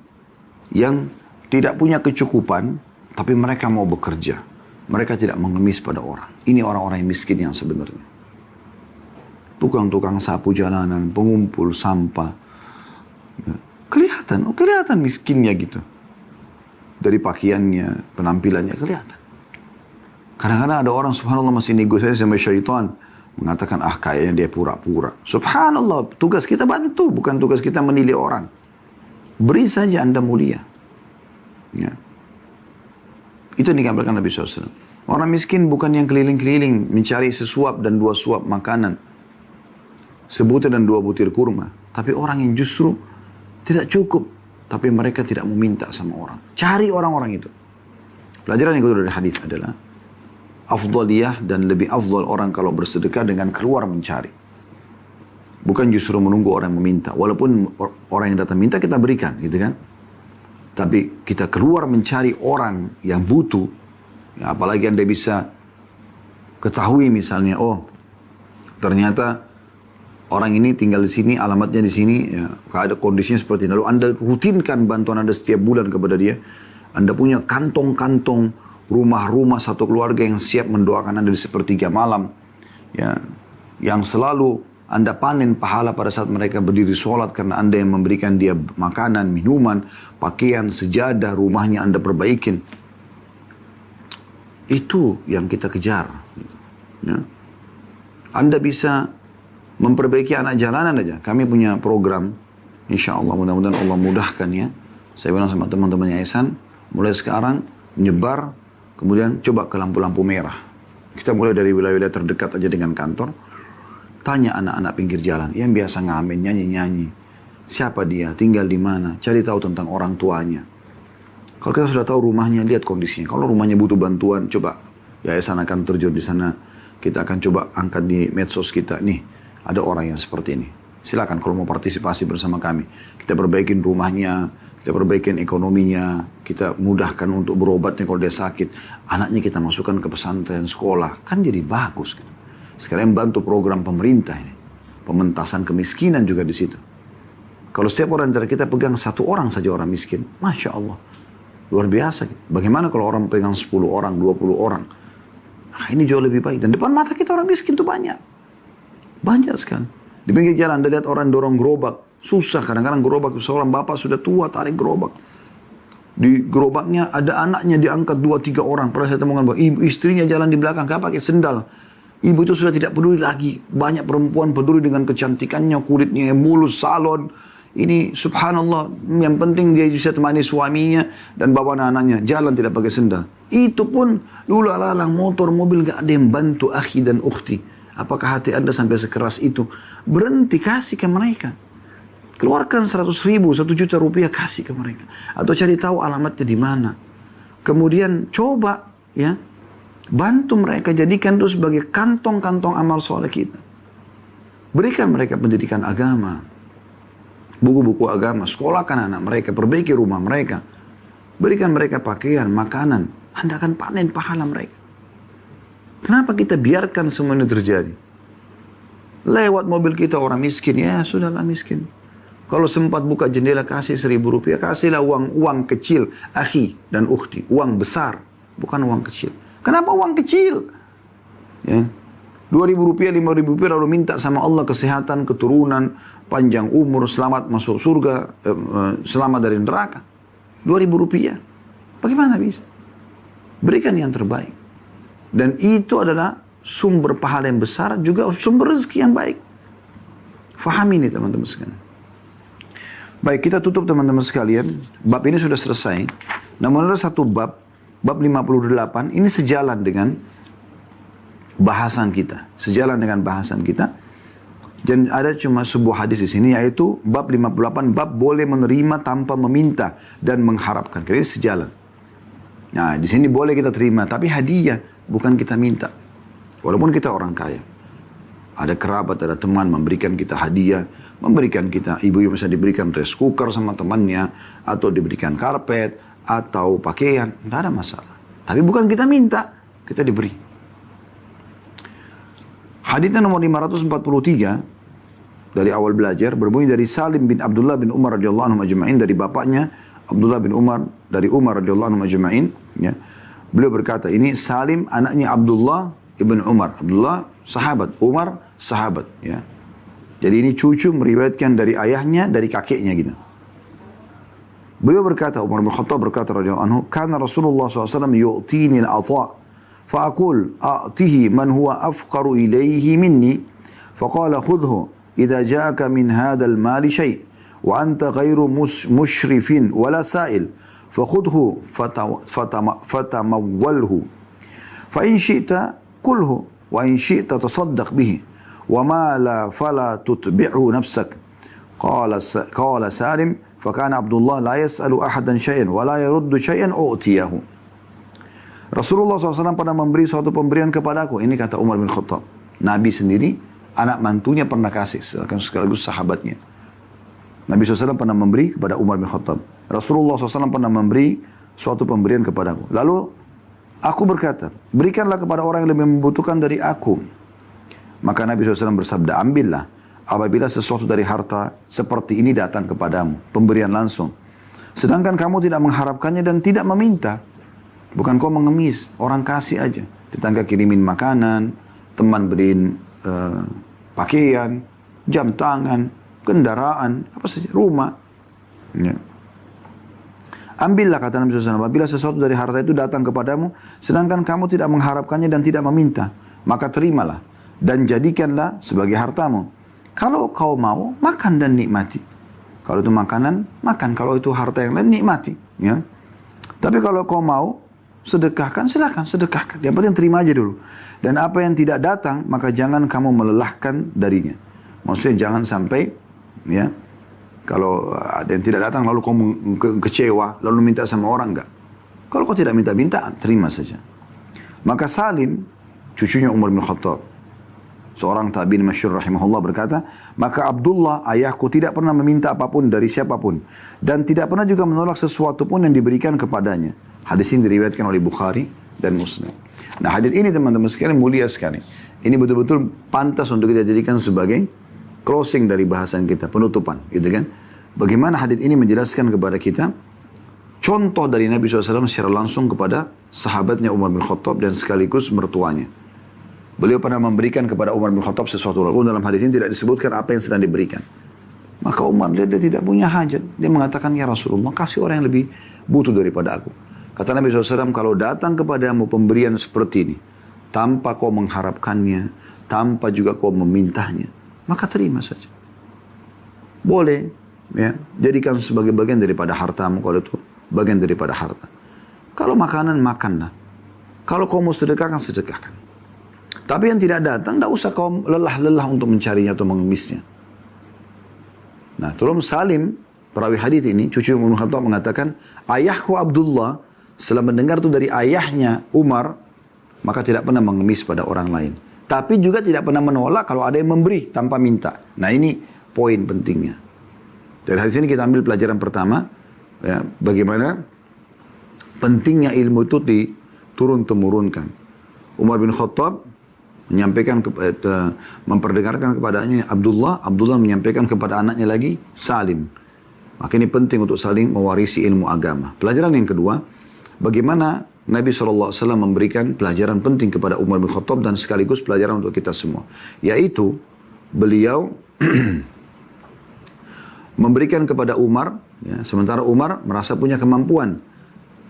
yang tidak punya kecukupan, tapi mereka mau bekerja. Mereka tidak mengemis pada orang. Ini orang-orang yang miskin yang sebenarnya. Tukang-tukang sapu jalanan, pengumpul sampah. Ya. Kelihatan miskinnya gitu. Dari pakaiannya, penampilannya, kelihatan. Kadang-kadang ada orang subhanallah masih negosiasi sama syaitan. Mengatakan, kayaknya dia pura-pura. Subhanallah, tugas kita bantu. Bukan tugas kita menilai orang. Beri saja Anda mulia. Ya. Itu yang digambarkan Nabi SAW. Orang miskin bukan yang keliling-keliling mencari sesuap dan 2 suap makanan. Sebutir dan 2 butir kurma. Tapi orang yang justru tidak cukup. Tapi mereka tidak meminta sama orang. Cari orang-orang itu. Pelajaran yang kedua dari hadis adalah afdaliyah dan lebih afdal orang kalau bersedekah dengan keluar mencari. Bukan justru menunggu orang meminta. Walaupun orang yang datang minta kita berikan, gitu kan. Tapi kita keluar mencari orang yang butuh, ya, apalagi Anda bisa ketahui misalnya, oh ternyata orang ini tinggal di sini, alamatnya di sini, ya, ada kondisinya seperti ini. Lalu Anda rutinkan bantuan Anda setiap bulan kepada dia. Anda punya kantong-kantong rumah-rumah satu keluarga yang siap mendoakan Anda di sepertiga malam, ya, yang selalu Anda panen pahala pada saat mereka berdiri sholat karena Anda yang memberikan dia makanan, minuman, pakaian, sejadah, rumahnya Anda perbaikin. Itu yang kita kejar. Ya. Anda bisa memperbaiki anak jalanan aja. Kami punya program, insya Allah mudah-mudahan Allah mudahkan ya. Saya bilang sama teman-temannya Ihsan, mulai sekarang nyebar, kemudian coba ke lampu-lampu merah. Kita mulai dari wilayah-wilayah terdekat aja dengan kantor. Tanya anak-anak pinggir jalan yang biasa ngamen, nyanyi-nyanyi. Siapa dia, tinggal di mana, cari tahu tentang orang tuanya. Kalau kita sudah tahu rumahnya, lihat kondisinya. Kalau rumahnya butuh bantuan, coba yayasan akan terjun di sana. Kita akan coba angkat di medsos kita. Nih, ada orang yang seperti ini. Silakan kalau mau partisipasi bersama kami. Kita perbaikin rumahnya, kita perbaikin ekonominya, kita mudahkan untuk berobatnya kalau dia sakit. Anaknya kita masukkan ke pesantren sekolah, kan jadi bagus gitu. Sekarang bantu program pemerintah ini. Pementasan kemiskinan juga di situ. Kalau setiap orang dari kita pegang satu orang saja orang miskin, Masya Allah. Luar biasa. Bagaimana kalau orang pegang 10 orang, 20 orang? Nah, ini jauh lebih baik. Dan depan mata kita orang miskin itu banyak. Banyak sekali. Di pinggir jalan, Anda lihat orang dorong gerobak. Susah, kadang-kadang gerobak. Seorang bapak sudah tua, tarik gerobak. Di gerobaknya ada anaknya diangkat 2-3 orang. Pernah saya temukan bahwa ibu istrinya jalan di belakang, gak pakai sendal. Ibu itu sudah tidak peduli lagi. Banyak perempuan peduli dengan kecantikannya, kulitnya yang mulus, salon. Ini subhanallah, yang penting dia bisa temani suaminya dan bawa anak-anaknya. Jalan tidak pakai sendal. Itu pun lula lalang motor, mobil, gak ada yang bantu akhi dan ukhti. Apakah hati Anda sampai sekeras itu? Berhenti, kasih ke mereka. Keluarkan 100 ribu, 1 juta rupiah, kasih ke mereka. Atau cari tahu alamatnya di mana. Kemudian coba, ya, bantu mereka, jadikan itu sebagai kantong-kantong amal soleh kita. Berikan mereka pendidikan agama, buku-buku agama, sekolahkan anak mereka, perbaiki rumah mereka. Berikan mereka pakaian, makanan. Anda akan panen pahala mereka. Kenapa kita biarkan semua ini terjadi? Lewat mobil kita orang miskin, ya sudahlah miskin. Kalau sempat buka jendela kasih 1.000 rupiah, kasihlah uang kecil, akhi dan ukhti, uang besar, bukan uang kecil. Kenapa uang kecil? Ya. 2.000 rupiah, 5.000 rupiah lalu minta sama Allah kesehatan, keturunan, panjang umur, selamat masuk surga, selamat dari neraka. 2.000 rupiah. Bagaimana bisa? Berikan yang terbaik. Dan itu adalah sumber pahala yang besar, juga sumber rezeki yang baik. Fahami ini teman-teman sekalian. Baik, kita tutup teman-teman sekalian. Bab ini sudah selesai. Namun ada satu bab 58, ini sejalan dengan bahasan kita. Sejalan dengan bahasan kita. Dan ada cuma sebuah hadis di sini, yaitu bab 58, bab boleh menerima tanpa meminta dan mengharapkan. Jadi sejalan. Nah, di sini boleh kita terima, tapi hadiah, bukan kita minta. Walaupun kita orang kaya. Ada kerabat, ada teman memberikan kita hadiah, memberikan kita, ibu bisa diberikan rice cooker sama temannya, atau diberikan karpet, atau pakaian, tidak ada masalah. Tapi bukan kita minta, kita diberi. Haditsnya nomor 543 dari awal belajar berbunyi dari Salim bin Abdullah bin Umar radhiyallahu anhu ajma'in, dari bapaknya Abdullah bin Umar, dari Umar radhiyallahu anhu ajma'in, ya. Beliau berkata, ini Salim anaknya Abdullah ibn Umar. Abdullah sahabat, Umar sahabat, ya. Jadi ini cucu meriwayatkan dari ayahnya, dari kakeknya gitu. Beliau berkata, Umar bin Khattab berkata radhiyallahu anhu, "Kana Rasulullah SAW yu'tini al-atha, fa'akul a'tihi man huwa afqaru ilayhi minni, faqala khudhu idza ja'aka min hadha al-mali shay' wa anta ghairu mushrifin wala sa'il, fakhudhu fatamawwalhu, fa in syi'ta kulhu wa in syi'ta tasaddaq bihi, wa ma la fala tutbi'hu nafsak." Qala Salim, فكان عبد الله لا يسأل أحدا شيئا ولا يرد شيئا أؤتيه. Rasulullah SAW pernah memberi suatu pemberian kepadaku. Ini kata Umar bin Khattab. Nabi sendiri, anak mantunya pernah kasih sekaligus sahabatnya. Nabi SAW pernah memberi kepada Umar bin Khattab. Rasulullah SAW pernah memberi suatu pemberian kepadaku. Lalu aku berkata, berikanlah kepada orang yang lebih membutuhkan dari aku. Maka Nabi SAW bersabda, ambillah apabila sesuatu dari harta seperti ini datang kepadamu. Pemberian langsung. Sedangkan kamu tidak mengharapkannya dan tidak meminta. Bukan kau mengemis, orang kasih aja. Tetangga kirimin makanan, teman beliin pakaian, jam tangan, kendaraan, apa saja, rumah. Ya. Ambillah, kata Nabi SAW, apabila sesuatu dari harta itu datang kepadamu, sedangkan kamu tidak mengharapkannya dan tidak meminta, maka terimalah dan jadikanlah sebagai hartamu. Kalau kau mau, makan dan nikmati. Kalau itu makanan, makan. Kalau itu harta yang lain, nikmati. Ya. Tapi kalau kau mau, sedekahkan, silakan sedekahkan. Yang penting terima aja dulu. Dan apa yang tidak datang, maka jangan kamu melelahkan darinya. Maksudnya jangan sampai, ya, kalau ada yang tidak datang lalu kamu kecewa, lalu minta sama orang, enggak. Kalau kau tidak minta-minta, terima saja. Maka Salim, cucunya Umar bin Khattab, seorang tabi'in masyhur rahimahullah berkata, maka Abdullah ayahku tidak pernah meminta apapun dari siapapun dan tidak pernah juga menolak sesuatu pun yang diberikan kepadanya. Hadis ini diriwayatkan oleh Bukhari dan Muslim. Nah, hadis ini teman-teman sekalian mulia sekali. Ini betul-betul pantas untuk kita jadikan sebagai closing dari bahasan kita, penutupan, gitu kan? Bagaimana hadis ini menjelaskan kepada kita contoh dari Nabi SAW secara langsung kepada sahabatnya Umar bin Khattab dan sekaligus mertuanya. Beliau pernah memberikan kepada Umar bin Khattab sesuatu. Lalu dalam hadis ini tidak disebutkan apa yang sedang diberikan. Maka Umar dia tidak punya hajat. Dia mengatakan, ya Rasulullah, kasih orang yang lebih butuh daripada aku. Kata Nabi SAW, kalau datang kepadamu pemberian seperti ini, tanpa kau mengharapkannya, tanpa juga kau memintanya, maka terima saja. Boleh, ya, jadikan sebagai bagian daripada hartamu, kalau itu bagian daripada harta. Kalau makanan, makanlah. Kalau kau mau sedekahkan, sedekahkan. Tapi yang tidak datang, tidak usah kau lelah-lelah untuk mencarinya atau mengemisnya. Nah, tolong Salim, perawi hadis ini, cucu Umar bin Khattab mengatakan, ayahku Abdullah, setelah mendengar itu dari ayahnya Umar, maka tidak pernah mengemis pada orang lain. Tapi juga tidak pernah menolak kalau ada yang memberi tanpa minta. Nah, ini poin pentingnya. Dari hadis ini kita ambil pelajaran pertama, ya, bagaimana pentingnya ilmu itu diturun-temurunkan. Umar bin Khattab menyampaikan memperdengarkan kepadanya Abdullah menyampaikan kepada anaknya lagi Salim. Maka ini penting untuk saling mewarisi ilmu agama. Pelajaran yang kedua, bagaimana Nabi SAW memberikan pelajaran penting kepada Umar bin Khattab dan sekaligus pelajaran untuk kita semua. Yaitu beliau memberikan kepada Umar, ya, sementara Umar merasa punya kemampuan.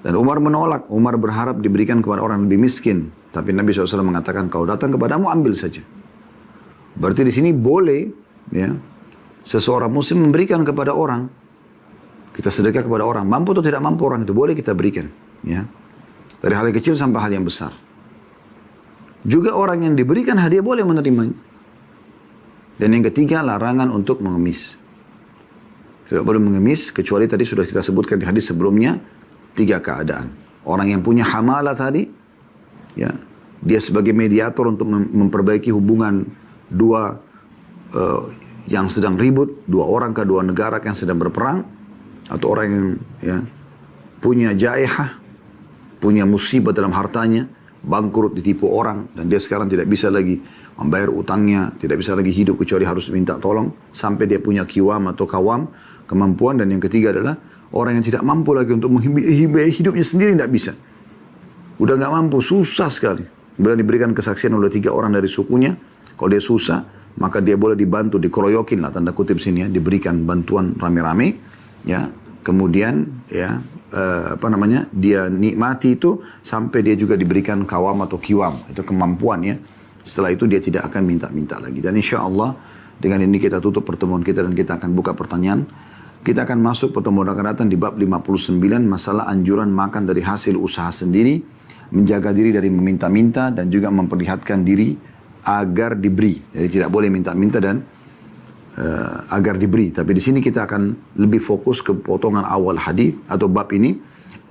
Dan Umar menolak, Umar berharap diberikan kepada orang lebih miskin. Tapi Nabi SAW mengatakan, kalau datang kepadamu ambil saja. Berarti di sini boleh, ya, seseorang muslim memberikan kepada orang. Kita sedekah kepada orang, mampu atau tidak mampu orang itu boleh kita berikan. Ya. Dari hal yang kecil sampai hal yang besar. Juga orang yang diberikan hadiah boleh menerimanya. Dan yang ketiga, larangan untuk mengemis. Tidak boleh mengemis, kecuali tadi sudah kita sebutkan di hadis sebelumnya, 3 keadaan. Orang yang punya hamalah tadi, ya, dia sebagai mediator untuk memperbaiki hubungan dua yang sedang ribut, 2 orang ke 2 negara yang sedang berperang, atau orang yang, ya, punya jaihah, punya musibah dalam hartanya, bangkrut, ditipu orang, dan dia sekarang tidak bisa lagi membayar utangnya, tidak bisa lagi hidup kecuali harus minta tolong, sampai dia punya kiwam atau kawam, kemampuan. Dan yang ketiga adalah orang yang tidak mampu lagi untuk menghidupi hidupnya sendiri, tidak bisa. Udah nggak mampu, susah sekali. Bila diberikan kesaksian oleh 3 orang dari sukunya, kalau dia susah, maka dia boleh dibantu, dikeroyokin lah, tanda kutip sini ya, diberikan bantuan rame-rame, ya. Kemudian, ya, dia nikmati itu sampai dia juga diberikan kawam atau kiwam, itu kemampuan ya. Setelah itu dia tidak akan minta-minta lagi. Dan insya Allah dengan ini kita tutup pertemuan kita dan kita akan buka pertanyaan. Kita akan masuk pertemuan akan datang di bab 59, masalah anjuran makan dari hasil usaha sendiri, menjaga diri dari meminta-minta dan juga memperlihatkan diri agar diberi. Jadi tidak boleh minta-minta dan agar diberi. Tapi di sini kita akan lebih fokus ke potongan awal hadis atau bab ini,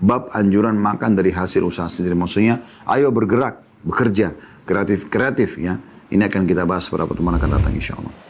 bab anjuran makan dari hasil usaha sendiri. Maksudnya, ayo bergerak, bekerja, kreatif ya. Ini akan kita bahas pada pertemuan akan datang insya Allah.